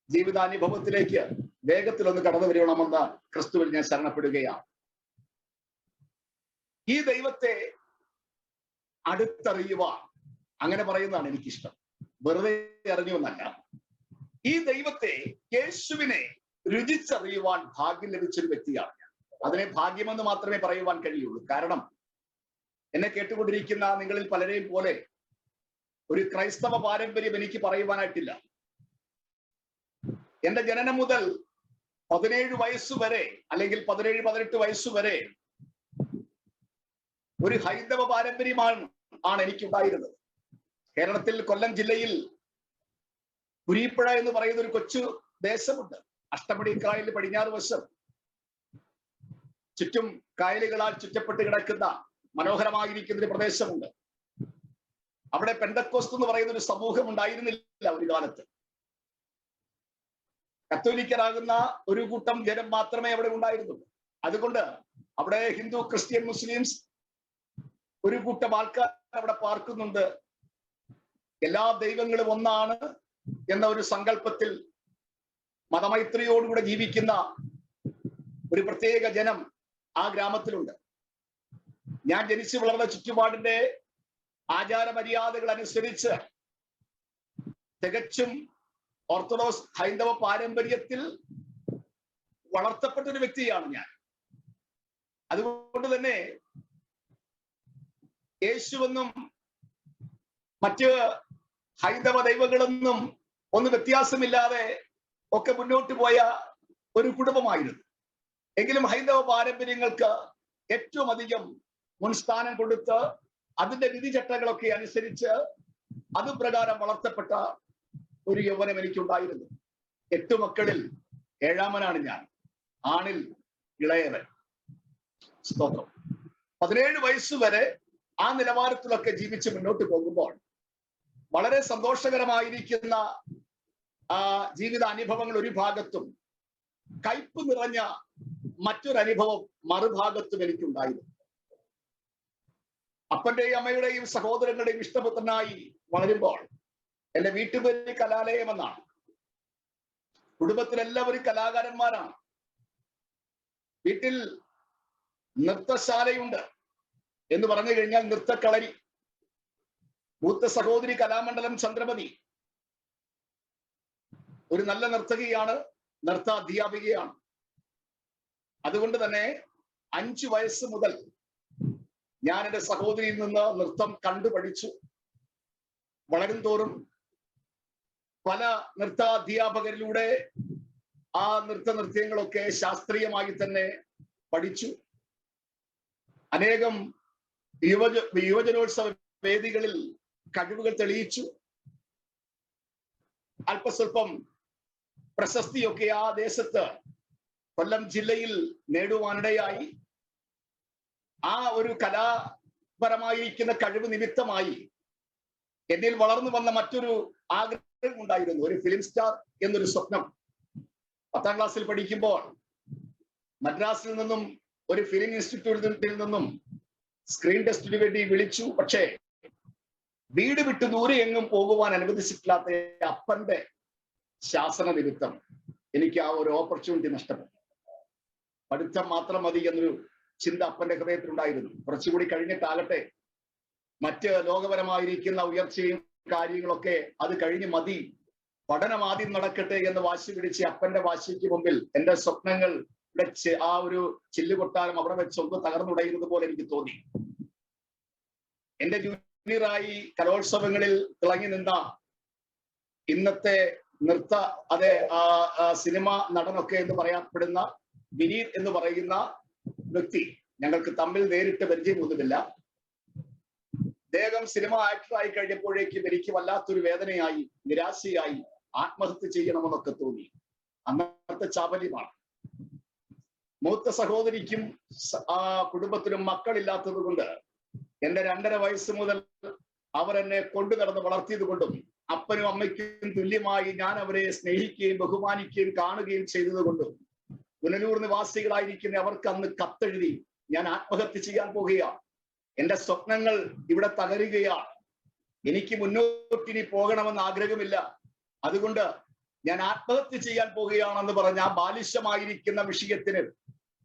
ജീവിതാനുഭവത്തിലേക്ക് വേഗത്തിലൊന്ന് കടന്നു വരണമെന്ന് ക്രിസ്തുവിൽ ഞാൻ ശരണപ്പെടുകയാണ്. ഈ ദൈവത്തെ അടുത്തറിയുവാൻ, അങ്ങനെ പറയുന്നതാണ് എനിക്കിഷ്ടം. വെറുതെ അറിഞ്ഞു എന്നല്ല. ഈ ദൈവത്തെ, യേശുവിനെ രുചിച്ചറിയുവാൻ ഭാഗ്യം ലഭിച്ചൊരു വ്യക്തിയാണ് ഞാൻ. അതിനെ ഭാഗ്യമെന്ന് മാത്രമേ പറയുവാൻ കഴിയുള്ളൂ. കാരണം എന്നെ കേട്ടുകൊണ്ടിരിക്കുന്ന നിങ്ങളിൽ പലരെയും പോലെ ഒരു ക്രൈസ്തവ പാരമ്പര്യം എനിക്ക് പറയുവാനായിട്ടില്ല. എന്റെ ജനനം മുതൽ 17 വയസ്സുവരെ, അല്ലെങ്കിൽ 17-18 വയസ്സുവരെ ഒരു ഹൈന്ദവ പാരമ്പര്യമാണ് എനിക്കുണ്ടായിരുന്നത്. കേരളത്തിൽ കൊല്ലം ജില്ലയിൽ കുരീപ്പുഴ എന്ന് പറയുന്ന ഒരു കൊച്ചു ദേശമുണ്ട്. അഷ്ടമുടി കായലിന് പടിഞ്ഞാറ് വശം ചുറ്റും കായലുകളാൽ ചുറ്റപ്പെട്ട് കിടക്കുന്ന മനോഹരമായിരിക്കുന്ന ഒരു പ്രദേശമുണ്ട്. അവിടെ പെന്തക്കോസ്ത് എന്ന് പറയുന്ന ഒരു സമൂഹം ഉണ്ടായിരുന്നില്ല ഒരു കാലത്ത്. കത്തോലിക്കരാകുന്ന ഒരു കൂട്ടം ജനം മാത്രമേ അവിടെ ഉണ്ടായിരുന്നുള്ളൂ. അതുകൊണ്ട് അവിടെ ഹിന്ദു, ക്രിസ്ത്യൻ, മുസ്ലിംസ് ഒരു കൂട്ടം ആൾക്കാർ അവിടെ പാർക്കുന്നുണ്ട്. എല്ലാ ദൈവങ്ങളും ഒന്നാണ് എന്ന ഒരു സങ്കല്പത്തിൽ മതമൈത്രിയോടുകൂടെ ജീവിക്കുന്ന ഒരു പ്രത്യേക ജനം ആ ഗ്രാമത്തിലുണ്ട്. ഞാൻ ജനിച്ചു വളർന്ന ചുറ്റുപാടിന്റെ ആചാരമര്യാദകൾ അനുസരിച്ച് തികച്ചും ഓർത്തഡോക്സ് ഹൈന്ദവ പാരമ്പര്യത്തിൽ വളർത്തപ്പെട്ട ഒരു വ്യക്തിയാണ് ഞാൻ. അതുകൊണ്ട് തന്നെ യേശുവെന്നും മറ്റ് ഹൈന്ദവ ദൈവങ്ങളെന്നും ഒന്നും വ്യത്യാസമില്ലാതെ ഒക്കെ മുന്നോട്ട് പോയ ഒരു കുടുംബമായിരുന്നു. എങ്കിലും ഹൈന്ദവ പാരമ്പര്യങ്ങൾക്ക് ഏറ്റവും അധികം മുൻസ്ഥാനം കൊടുത്ത് അതിന്റെ വിധിചട്ടങ്ങളൊക്കെ അനുസരിച്ച് അതുപ്രകാരം വളർത്തപ്പെട്ട ഒരു യൗവനം എനിക്കുണ്ടായിരുന്നു. 8 മക്കളിൽ 7-മനാണ് ഞാൻ, ആണിൽ ഇളയവൻ. സ്തോത്രം. 17 വയസ്സുവരെ ആ നിലവാരത്തിലൊക്കെ ജീവിച്ച് മുന്നോട്ട് പോകുമ്പോൾ വളരെ സന്തോഷകരമായിരിക്കുന്ന ജീവിത അനുഭവങ്ങൾ ഒരു ഭാഗത്തും കയ്പ് നിറഞ്ഞ മറ്റൊരനുഭവം മറുഭാഗത്തും എനിക്കുണ്ടായിരുന്നു. അപ്പന്റെയും അമ്മയുടെയും സഹോദരങ്ങളുടെയും ഇഷ്ടപുത്രനായി വളരുമ്പോൾ എന്റെ വീട്ടുപേര് കലാലയം എന്നാണ്. കുടുംബത്തിലെല്ലാവരും കലാകാരന്മാരാണ്. വീട്ടിൽ നൃത്തശാലയുണ്ട് എന്ന് പറഞ്ഞു കഴിഞ്ഞാൽ നൃത്തക്കളരി. മൂത്ത സഹോദരി കലാമണ്ഡലം ചന്ദ്രമതി ഒരു നല്ല നർത്തകിയാണ്, നൃത്ത അധ്യാപികയാണ്. അതുകൊണ്ട് തന്നെ 5 വയസ്സ് മുതൽ ഞാൻ എൻ്റെ സഹോദരിയിൽ നിന്ന് നൃത്തം കണ്ടു പഠിച്ചു. വളരും തോറും പല നൃത്താധ്യാപകരിലൂടെ ആ നൃത്യങ്ങളൊക്കെ ശാസ്ത്രീയമായി തന്നെ പഠിച്ചു. അനേകം യുവജനോത്സവ വേദികളിൽ കഴിവുകൾ തെളിയിച്ചു. അല്പസ്വല്പം പ്രശസ്തിയൊക്കെ ആ ദേശത്ത് കൊല്ലം ജില്ലയിൽ നേടുവാനിടയായി. ആ ഒരു കലാപരമായിരിക്കുന്ന കഴിവ് നിമിത്തമായി എന്നിൽ വളർന്നു വന്ന മറ്റൊരു ആഗ്രഹം ഉണ്ടായിരുന്നു, ഒരു ഫിലിം സ്റ്റാർ എന്നൊരു സ്വപ്നം. 10ാം ക്ലാസ്സിൽ പഠിക്കുമ്പോൾ മദ്രാസിൽ നിന്നും ഒരു ഫിലിം ഇൻസ്റ്റിറ്റ്യൂട്ടിൽ നിന്നും സ്ക്രീൻ ടെസ്റ്റിന് വേണ്ടി വിളിച്ചു. പക്ഷേ വീട് വിട്ട് ദൂരെ എങ്ങും പോകുവാൻ അനുവദിച്ചിട്ടില്ലാത്ത അപ്പന്റെ ശാസന നിമിത്തം എനിക്ക് ആ ഒരു ഓപ്പർച്യൂണിറ്റി നഷ്ടപ്പെട്ടു. പഠിത്തം മാത്രം മതി എന്നൊരു ചിന്ത അപ്പന്റെ ഹൃദയത്തിലുണ്ടായിരുന്നു. കുറച്ചുകൂടി കഴിഞ്ഞിട്ടാകട്ടെ, മറ്റ് ലോകപരമായിരിക്കുന്ന ഉയർച്ചയും കാര്യങ്ങളൊക്കെ അത് കഴിഞ്ഞ് മതി, പഠനം ആദ്യം നടക്കട്ടെ എന്ന് വാശി പിടിച്ച് അപ്പന്റെ വാശിക്ക് മുമ്പിൽ എന്റെ സ്വപ്നങ്ങൾ ആ ഒരു ചില്ലുകൊട്ടാരം അവിടെ വെച്ച് ഒന്ന് തകർന്നുടയുന്നത് പോലെ എനിക്ക് തോന്നി. എന്റെ ജൂനിയറായി കലോത്സവങ്ങളിൽ തിളങ്ങി നിന്ന ഇന്നത്തെ സിനിമ നടനൊക്കെ എന്ന് പറയപ്പെടുന്ന വിനീത് എന്ന് പറയുന്ന വ്യക്തി, ഞങ്ങൾക്ക് തമ്മിൽ നേരിട്ട് പരിചയമൊന്നുമില്ല. അദ്ദേഹം സിനിമ ആക്ടറായി കഴിഞ്ഞപ്പോഴേക്കും എനിക്ക് വല്ലാത്തൊരു വേദനയായി, നിരാശയായി, ആത്മഹത്യ ചെയ്യണമെന്നൊക്കെ തോന്നി. അന്നത്തെ ചാപല്യമാണ്. മൂത്ത സഹോദരിക്കും ആ കുടുംബത്തിനും മക്കളില്ലാത്തത് കൊണ്ട് എന്റെ 2.5 വയസ്സ് മുതൽ അവർ എന്നെ കൊണ്ടു നടന്ന് വളർത്തിയത് കൊണ്ടും അപ്പനും അമ്മയ്ക്കും തുല്യമായി ഞാൻ അവരെ സ്നേഹിക്കുകയും ബഹുമാനിക്കുകയും കാണുകയും ചെയ്തത് കൊണ്ടും പുനലൂർ നിവാസികളായിരിക്കുന്ന അവർക്ക് അന്ന് കത്തെഴുതി ഞാൻ ആത്മഹത്യ ചെയ്യാൻ പോകുകയാണ്, എന്റെ സ്വപ്നങ്ങൾ ഇവിടെ തകരുകയാണ്, എനിക്ക് മുന്നോട്ടിനി പോകണമെന്ന് ആഗ്രഹമില്ല, അതുകൊണ്ട് ഞാൻ ആത്മഹത്യ ചെയ്യാൻ പോകുകയാണെന്ന് പറഞ്ഞ ആ ബാലിശമായിരിക്കുന്ന വിഷയത്തിന്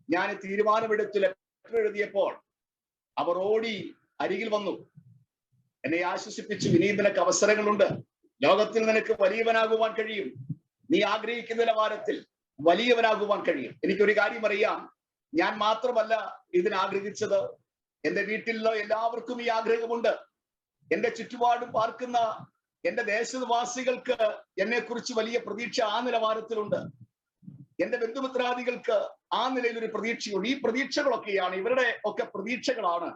ഞാൻ തീരുമാനമെടുത്ത് ലെറ്റർ എഴുതിയപ്പോൾ അവർ ഓടി അരികിൽ വന്നു, എന്നെ ആശ്വസിപ്പിച്ചു. ഇനിയും നിനക്ക് അവസരങ്ങളുണ്ട്, ലോകത്തിൽ നിനക്ക് വലിയവനാകുവാൻ കഴിയും, നീ ആഗ്രഹിക്കുന്ന നിലവാരത്തിൽ വലിയവനാകുവാൻ കഴിയും. എനിക്കൊരു കാര്യം അറിയാം, ഞാൻ മാത്രമല്ല ഇതിനാഗ്രഹിച്ചത്, എന്റെ വീട്ടിലുള്ള എല്ലാവർക്കും ഈ ആഗ്രഹമുണ്ട്. എന്റെ ചുറ്റുപാടും പാർക്കുന്ന എന്റെ ദേശനിവാസികൾക്ക് എന്നെ കുറിച്ച് വലിയ പ്രതീക്ഷ ആ നിലവാരത്തിലുണ്ട്. എന്റെ ബന്ധുമിത്രാദികൾക്ക് ആ നിലയിൽ ഒരു പ്രതീക്ഷയുണ്ട്. ഈ പ്രതീക്ഷകളൊക്കെയാണ്, ഇവരുടെ ഒക്കെ പ്രതീക്ഷകളാണ്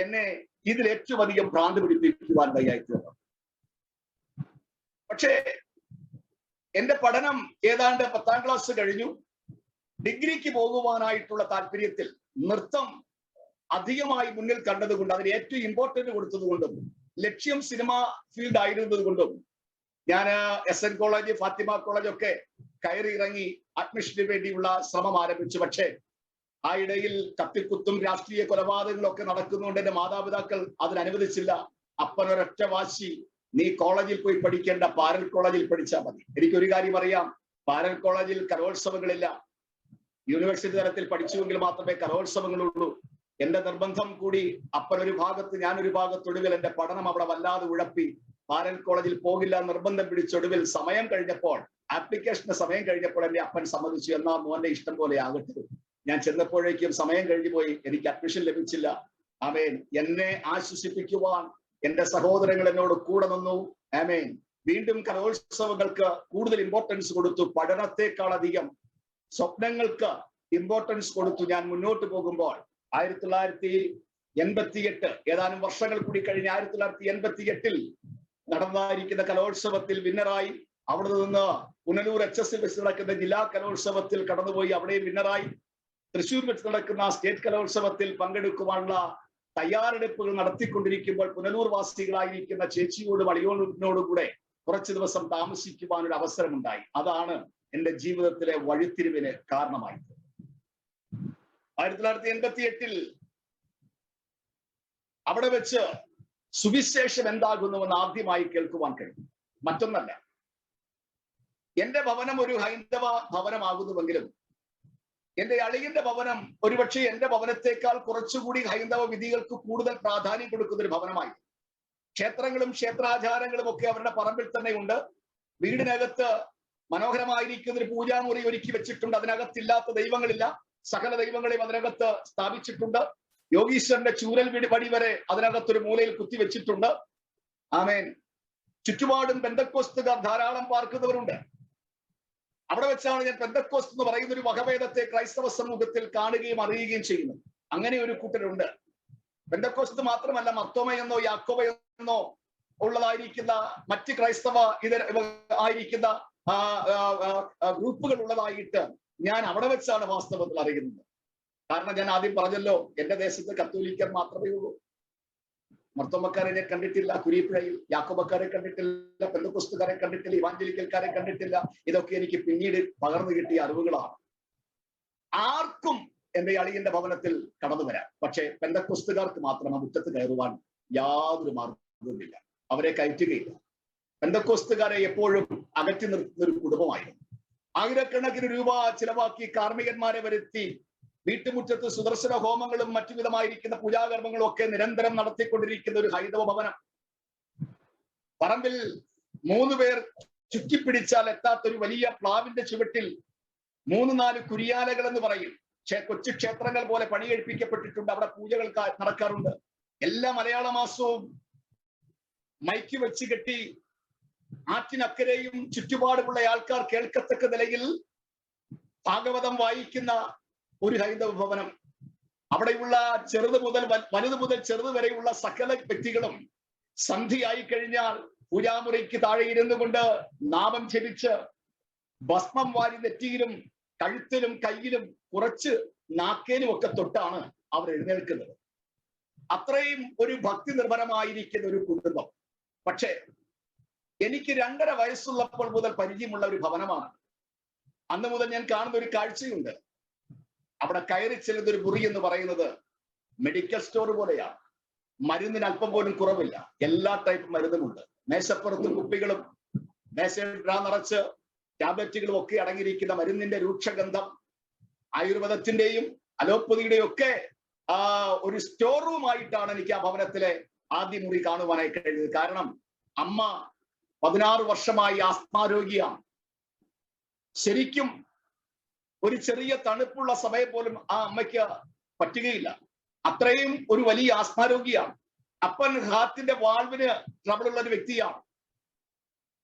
എന്നെ ഇതിൽ ഏറ്റവും അധികം ഭ്രാന്ത് പിടിപ്പിക്കുവാൻ വയ്യായിട്ടുള്ളത്. പക്ഷേ എന്റെ പഠനം ഏതാണ്ട് 10ാം ക്ലാസ് കഴിഞ്ഞു. ഡിഗ്രിക്ക് പോകുവാനായിട്ടുള്ള താല്പര്യത്തിൽ നൃത്തം അധികമായി മുന്നിൽ കണ്ടതുകൊണ്ട്, അതിന് ഏറ്റവും ഇമ്പോർട്ടന്റ് കൊടുത്തതുകൊണ്ടും, ലക്ഷ്യം സിനിമ ഫീൽഡ് ആയിരുന്നത് കൊണ്ടും ഞാൻ SN കോളേജ്, ഫാത്തിമ കോളേജ് ഒക്കെ കയറി ഇറങ്ങി അഡ്മിഷന് വേണ്ടിയുള്ള ശ്രമം ആരംഭിച്ചു. പക്ഷേ ആ ഇടയിൽ കത്തിക്കുത്തും രാഷ്ട്രീയ കൊലപാതകങ്ങളൊക്കെ നടക്കുന്നുണ്ട്. എന്റെ മാതാപിതാക്കൾ അതിനനുവദിച്ചില്ല. അപ്പനൊരൊറ്റ വാശി, നീ കോളേജിൽ പോയി പഠിക്കേണ്ട, പാരൽ കോളേജിൽ പഠിച്ചാൽ മതി. എനിക്കൊരു കാര്യം അറിയാം, പാരൽ കോളേജിൽ കലോത്സവങ്ങളില്ല. യൂണിവേഴ്സിറ്റി തലത്തിൽ പഠിച്ചുവെങ്കിൽ മാത്രമേ കലോത്സവങ്ങളുള്ളൂ. എന്റെ നിർബന്ധം കൂടി അപ്പനൊരു ഭാഗത്ത് ഞാനൊരു ഭാഗത്തൊടുവിൽ എന്റെ പഠനം അവിടെ വല്ലാതെ ഉഴപ്പി. പാരൽ കോളേജിൽ പോകില്ല നിർബന്ധം പിടിച്ചൊടുവിൽ സമയം കഴിഞ്ഞപ്പോൾ, ആപ്ലിക്കേഷന്റെ സമയം കഴിഞ്ഞപ്പോൾ എന്റെ അപ്പൻ സമ്മതിച്ചു, എന്നാ മോന്റെ ഇഷ്ടം പോലെ ആകട്ടെ. ഞാൻ ചെന്നപ്പോഴേക്കും സമയം കഴിഞ്ഞു പോയി, എനിക്ക് അഡ്മിഷൻ ലഭിച്ചില്ല. ആമേൻ. എന്നെ ആശ്വസിപ്പിക്കുവാൻ എന്റെ സഹോദരങ്ങൾ എന്നോട് കൂടെ നിന്നു. ആമേൻ. വീണ്ടും കലോത്സവങ്ങൾക്ക് കൂടുതൽ ഇമ്പോർട്ടൻസ് കൊടുത്തു. പഠനത്തെക്കാൾ അധികം സ്വപ്നങ്ങൾക്ക് ഇമ്പോർട്ടൻസ് കൊടുത്തു. ഞാൻ മുന്നോട്ട് പോകുമ്പോൾ 1988, ഏതാനും വർഷങ്ങൾ കൂടി കഴിഞ്ഞ് 1988 നടന്നായിരിക്കുന്ന കലോത്സവത്തിൽ വിന്നറായി. അവിടെ നിന്ന് പുനലൂർ HSൽ വെച്ച് നടക്കുന്ന ജില്ലാ കലോത്സവത്തിൽ കടന്നുപോയി, അവിടെയും വിന്നറായി. തൃശ്ശൂർ വെച്ച് നടക്കുന്ന സ്റ്റേറ്റ് കലോത്സവത്തിൽ പങ്കെടുക്കുവാനുള്ള തയ്യാറെടുപ്പുകൾ നടത്തിക്കൊണ്ടിരിക്കുമ്പോൾ പുനലൂർ വാസികളായിരിക്കുന്ന ചേച്ചിയോടും അളിയോനോടും കൂടെ കുറച്ചു ദിവസം താമസിക്കുവാനൊരു അവസരമുണ്ടായി. അതാണ് എന്റെ ജീവിതത്തിലെ വഴിത്തിരിവിന് കാരണമായി. 1988 അവിടെ വെച്ച് സുവിശേഷം എന്താകുന്നുവെന്ന് ആദ്യമായി കേൾക്കുവാൻ കഴിയും. മറ്റൊന്നല്ല, എന്റെ ഭവനം ഒരു ഹൈന്ദവ ഭവനമാകുന്നുവെങ്കിലും എന്റെ അളിയന്റെ ഭവനം ഒരുപക്ഷെ എന്റെ ഭവനത്തെക്കാൾ കുറച്ചുകൂടി ഹൈന്ദവ വിധികൾക്ക് കൂടുതൽ പ്രാധാന്യം കൊടുക്കുന്ന ഒരു ഭവനമായി. ക്ഷേത്രങ്ങളും ക്ഷേത്രാചാരങ്ങളും ഒക്കെ അവരുടെ പറമ്പിൽ തന്നെ ഉണ്ട്. വീടിനകത്ത് മനോഹരമായിരിക്കുന്ന ഒരു പൂജാമുറി ഒരുക്കി വെച്ചിട്ടുണ്ട്. അതിനകത്തില്ലാത്ത ദൈവങ്ങളില്ല. സകല ദൈവങ്ങളെയും അതിനകത്ത് സ്ഥാപിച്ചിട്ടുണ്ട്. യോഗീശ്വരന്റെ ചൂരൽ പടി വരെ അതിനകത്തൊരു മൂലയിൽ കുത്തിവെച്ചിട്ടുണ്ട്. ആമേൻ. ചുറ്റുപാടും പെന്തക്കോസ്തുകാർ ധാരാളം പാർക്കുന്നവരുണ്ട്. അവിടെ വെച്ചാണ് ഞാൻ പെന്തക്കോസ്ത് എന്ന് പറയുന്ന ഒരു വകഭേദത്തെ ക്രൈസ്തവ സമൂഹത്തിൽ കാണുകയും അറിയുകയും ചെയ്യുന്നത്. അങ്ങനെ ഒരു കൂട്ടരുണ്ട്. പെന്തക്കോസ്ത് മാത്രമല്ല, മർത്തോമയെന്നോ യാക്കോബയെന്നോ ഉള്ളതായിരിക്കുന്ന മറ്റ് ക്രൈസ്തവ ആയിരിക്കുന്ന ഗ്രൂപ്പുകൾ ഉള്ളതായിട്ട് ഞാൻ അവിടെ വെച്ചാണ് വാസ്തവത്തിൽ അറിയുന്നത്. കാരണം ഞാൻ ആദ്യം പറഞ്ഞല്ലോ, എന്റെ ദേശത്ത് കത്തോലിക്കർ മാത്രമേ ഉള്ളൂ. മർത്തോമക്കാരെ ഞാൻ കണ്ടിട്ടില്ല. കുരിപ്പുഴയിൽ യാക്കോബക്കാരെ കണ്ടിട്ടില്ല, പെന്തക്കോസ്തുകാരെ കണ്ടിട്ടില്ല, ഇവാഞ്ചലിക്കൽക്കാരെ കണ്ടിട്ടില്ല. ഇതൊക്കെ എനിക്ക് പിന്നീട് പകർന്നു കിട്ടിയ അറിവുകളാണ്. ആർക്കും എന്റെ അളിയന്റെ ഭവനത്തിൽ കടന്നു വരാം. പക്ഷെ പെന്തക്കോസ്തുകാർക്ക് മാത്രം ആ മുറ്റത്ത് കയറുവാൻ യാതൊരു മാർഗവുമില്ല. അവരെ കയറ്റുകയില്ല. പെന്തക്കോസ്തുകാരെ എപ്പോഴും അകറ്റി നിർത്തുന്ന ഒരു കുടുംബമായിരുന്നു. ആയിരക്കണക്കിന് രൂപ ചിലവാക്കി കാർമ്മികന്മാരെ വരുത്തി വീട്ടുമുറ്റത്ത് സുദർശന ഹോമങ്ങളും മറ്റു വിധമായിരിക്കുന്ന പൂജാകർമ്മങ്ങളും ഒക്കെ നിരന്തരം നടത്തിക്കൊണ്ടിരിക്കുന്ന ഒരു ഹൈന്ദവ ഭവനം. പറമ്പിൽ 3 പേർ ചുറ്റിപ്പിടിച്ചാൽ എത്താത്തൊരു വലിയ പ്ലാവിന്റെ ചുവട്ടിൽ 3-4 കുരിയാലകൾ എന്ന് പറയും, കൊച്ചു ക്ഷേത്രങ്ങൾ പോലെ പണികഴിപ്പിക്കപ്പെട്ടിട്ടുണ്ട്. അവിടെ പൂജകൾ നടക്കാറുണ്ട്. എല്ലാ മലയാള മാസവും മൈക്ക് വെച്ച് കെട്ടി ആറ്റിനക്കരെയും ചുറ്റുപാടുമുള്ള ആൾക്കാർ കേൾക്കത്തക്ക നിലയിൽ ഭാഗവതം വായിക്കുന്ന ഒരു ഹൈന്ദവ ഭവനം. അവിടെയുള്ള ചെറുത് മുതൽ വലുത് മുതൽ ചെറുത് വരെയുള്ള സകല വ്യക്തികളും സന്ധിയായി കഴിഞ്ഞാൽ പൂജാമുറിക്ക് താഴെ ഇരുന്നു കൊണ്ട് നാമം ജപിച്ച് ഭസ്മം വാരി നെറ്റിയിലും കഴുത്തിലും കയ്യിലും കുറച്ച് നാക്കേലും ഒക്കെ തൊട്ടാണ് അവർ എഴുന്നേൽക്കുന്നത്. അത്രയും ഒരു ഭക്തി നിർഭരമായിരിക്കുന്ന ഒരു കുടുംബം. പക്ഷേ എനിക്ക് 2.5 വയസ്സുള്ളപ്പോൾ മുതൽ പരിചയമുള്ള ഒരു ഭവനമാണ്. അന്ന് മുതൽ ഞാൻ കാണുന്ന ഒരു കാഴ്ചയുണ്ട്. അവിടെ കയറി ചെല്ലുന്ന ഒരു മുറി എന്ന് പറയുന്നത് മെഡിക്കൽ സ്റ്റോർ പോലെയാണ്. മരുന്നിന് അല്പം പോലും കുറവില്ല. എല്ലാ ടൈപ്പ് മരുന്നുമുണ്ട്. മേശപ്പുറത്ത് കുപ്പികളും മേശയിൽ നിറച്ച് ടാബ്ലറ്റുകളും ഒക്കെ അടങ്ങിയിരിക്കുന്ന മരുന്നിന്റെ രൂക്ഷഗന്ധം ആയുർവേദത്തിന്റെയും അലോപ്പതിയുടെയും ഒക്കെ ഒരു സ്റ്റോർ റൂം ആയിട്ടാണ് എനിക്ക് ആ ഭവനത്തിലെ ആദ്യ മുറി കാണുവാനായി കഴിഞ്ഞത്. കാരണം അമ്മ 16 വർഷമായി ആസ്മാരോഗിയാണ്. ശരിക്കും ഒരു ചെറിയ തണുപ്പുള്ള സമയം പോലും ആ അമ്മയ്ക്ക് പറ്റുകയില്ല. അത്രയും ഒരു വലിയ ആസ്മാരോഗിയാണ്. അപ്പൻ ഹാർട്ടിന്റെ വാൾവിന് ട്രബിളുള്ള ഒരു വ്യക്തിയാണ്.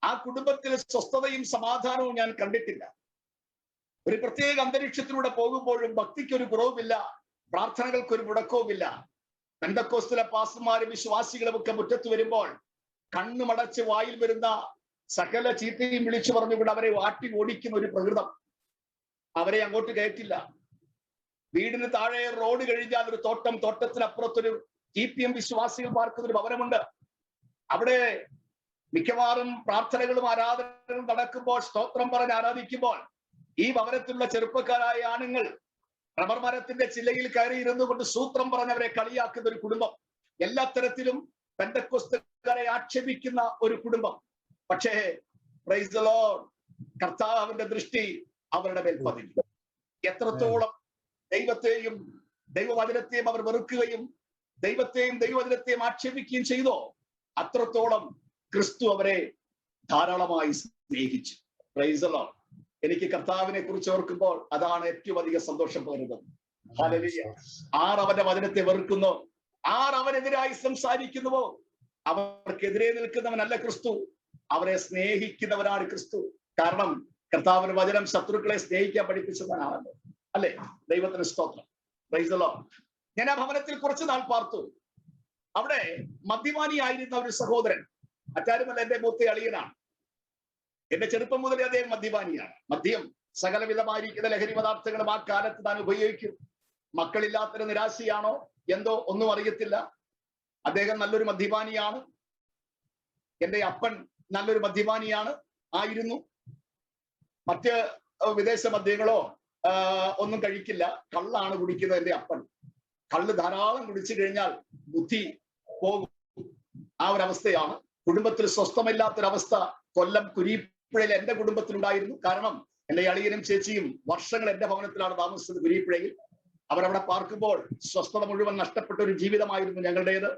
ആ കുടുംബത്തിൽ സ്വസ്ഥതയും സമാധാനവും ഞാൻ കണ്ടിട്ടില്ല. ഒരു പ്രത്യേക അന്തരീക്ഷത്തിലൂടെ പോകുമ്പോഴും ഭക്തിക്കൊരു കുറവുമില്ല, പ്രാർത്ഥനകൾക്കൊരു മുടക്കവുമില്ല. പെന്തക്കോസ്തല പാസ്റ്റർമാരും വിശ്വാസികളും ഒക്കെ മുറ്റത്ത് വരുമ്പോൾ കണ്ണുമടച്ച് വായിൽ വരുന്ന സകല ചീത്തയും വിളിച്ചു പറഞ്ഞുകൊണ്ട് അവരെ വാട്ടി ഓടിക്കുന്ന ഒരു പ്രകൃതം. അവരെ അങ്ങോട്ട് കയറ്റില്ല. വീടിന് താഴെ റോഡ് കഴിഞ്ഞാൽ ഒരു തോട്ടം, തോട്ടത്തിനപ്പുറത്തൊരു TPM വിശ്വാസികൾ പാർക്കുന്ന ഒരു ഭവനമുണ്ട്. അവിടെ മിക്കവാറും പ്രാർത്ഥനകളും ആരാധനകളും നടക്കുമ്പോൾ, സ്തോത്രം പറഞ്ഞ് ആരാധിക്കുമ്പോൾ ഈ ഭവനത്തിലുള്ള ചെറുപ്പക്കാരായ ആണുങ്ങൾ റബ്ബർ മരത്തിന്റെ ചില്ലയിൽ കയറി ഇരുന്നു കൊണ്ട് സൂത്രം പറഞ്ഞവരെ കളിയാക്കുന്ന ഒരു കുടുംബം. എല്ലാ തരത്തിലും പെന്തക്കോസ്തുകാരെ ആക്ഷേപിക്കുന്ന ഒരു കുടുംബം. പക്ഷേ പ്രൈസ് ദി ലോർഡ്, കർത്താവിന്റെ ദൃഷ്ടി അവരുടെ മേൽ പതിഞ്ഞു. എത്രത്തോളം ദൈവത്തെയും ദൈവവചനത്തെയും അവർ വെറുക്കുകയും ദൈവത്തെയും ദൈവവചനത്തെയും ആക്ഷേപിക്കുകയും ചെയ്തോ, അത്രത്തോളം ക്രിസ്തു അവരെ ധാരാളമായി സ്നേഹിച്ചു. Price the Lord. എനിക്ക് കർത്താവിനെ കുറിച്ച് ഓർക്കുമ്പോൾ അതാണ് ഏറ്റവും അധികം സന്തോഷം പകരുന്നത്. ഹല്ലേലൂയ. ആർ അവന്റെ വചനത്തെ വെറുക്കുന്നോ, ആർ അവനെതിരായി സംസാരിക്കുന്നുവോ, അവർക്കെതിരെ നിൽക്കുന്നവനല്ല ക്രിസ്തു, അവരെ സ്നേഹിക്കുന്നവനാണ് ക്രിസ്തു. കാരണം കർത്താവിന്റെ വചനം ശത്രുക്കളെ സ്നേഹിക്കാൻ പഠിപ്പിച്ചവനാണല്ലോ, അല്ലെ? ദൈവത്തിന് സ്തോത്രം. Price the Lord. ഞാൻ ആ ഭവനത്തിൽ കുറച്ചു നാൾ പാർത്തു. അവിടെ മദ്യപാനിയായിരുന്ന ഒരു സഹോദരൻ, മറ്റാരുമല്ല, എന്റെ മൂത്ത അളിയനാണ്. എന്റെ ചെറുപ്പം മുതലേ അദ്ദേഹം മദ്യപാനിയാണ്. മദ്യം സകലവിധമായിരിക്കുന്ന ലഹരി പദാർത്ഥങ്ങളും ആ കാലത്ത് താൻ ഉപയോഗിക്കും. മക്കളില്ലാത്തൊരു നിരാശയാണോ എന്തോ ഒന്നും അറിയത്തില്ല. അദ്ദേഹം നല്ലൊരു മദ്യപാനിയാണ്. എന്റെ അപ്പൻ നല്ലൊരു മദ്യപാനിയാണ് ആയിരുന്നു. മറ്റ് വിദേശ മദ്യങ്ങളോ ഒന്നും കഴിക്കില്ല. കള്ളാണ് കുടിക്കുന്നത് എന്റെ അപ്പൻ. കള്ള് ധാരാളം കുടിച്ചു കഴിഞ്ഞാൽ ബുദ്ധി പോകും. ആ ഒരു അവസ്ഥയാണ്. കുടുംബത്തിൽ സ്വസ്ഥമില്ലാത്തൊരവസ്ഥ കൊല്ലം കുരീപ്പുഴയിൽ എന്റെ കുടുംബത്തിലുണ്ടായിരുന്നു. കാരണം എന്റെ അളിയനും ചേച്ചിയും വർഷങ്ങൾ എന്റെ ഭവനത്തിലാണ് താമസിച്ചത്, കുരീപ്പുഴയിൽ. അവരവിടെ പാർക്കുമ്പോൾ സ്വസ്ഥത മുഴുവൻ നഷ്ടപ്പെട്ട ഒരു ജീവിതമായിരുന്നു ഞങ്ങളുടേത്.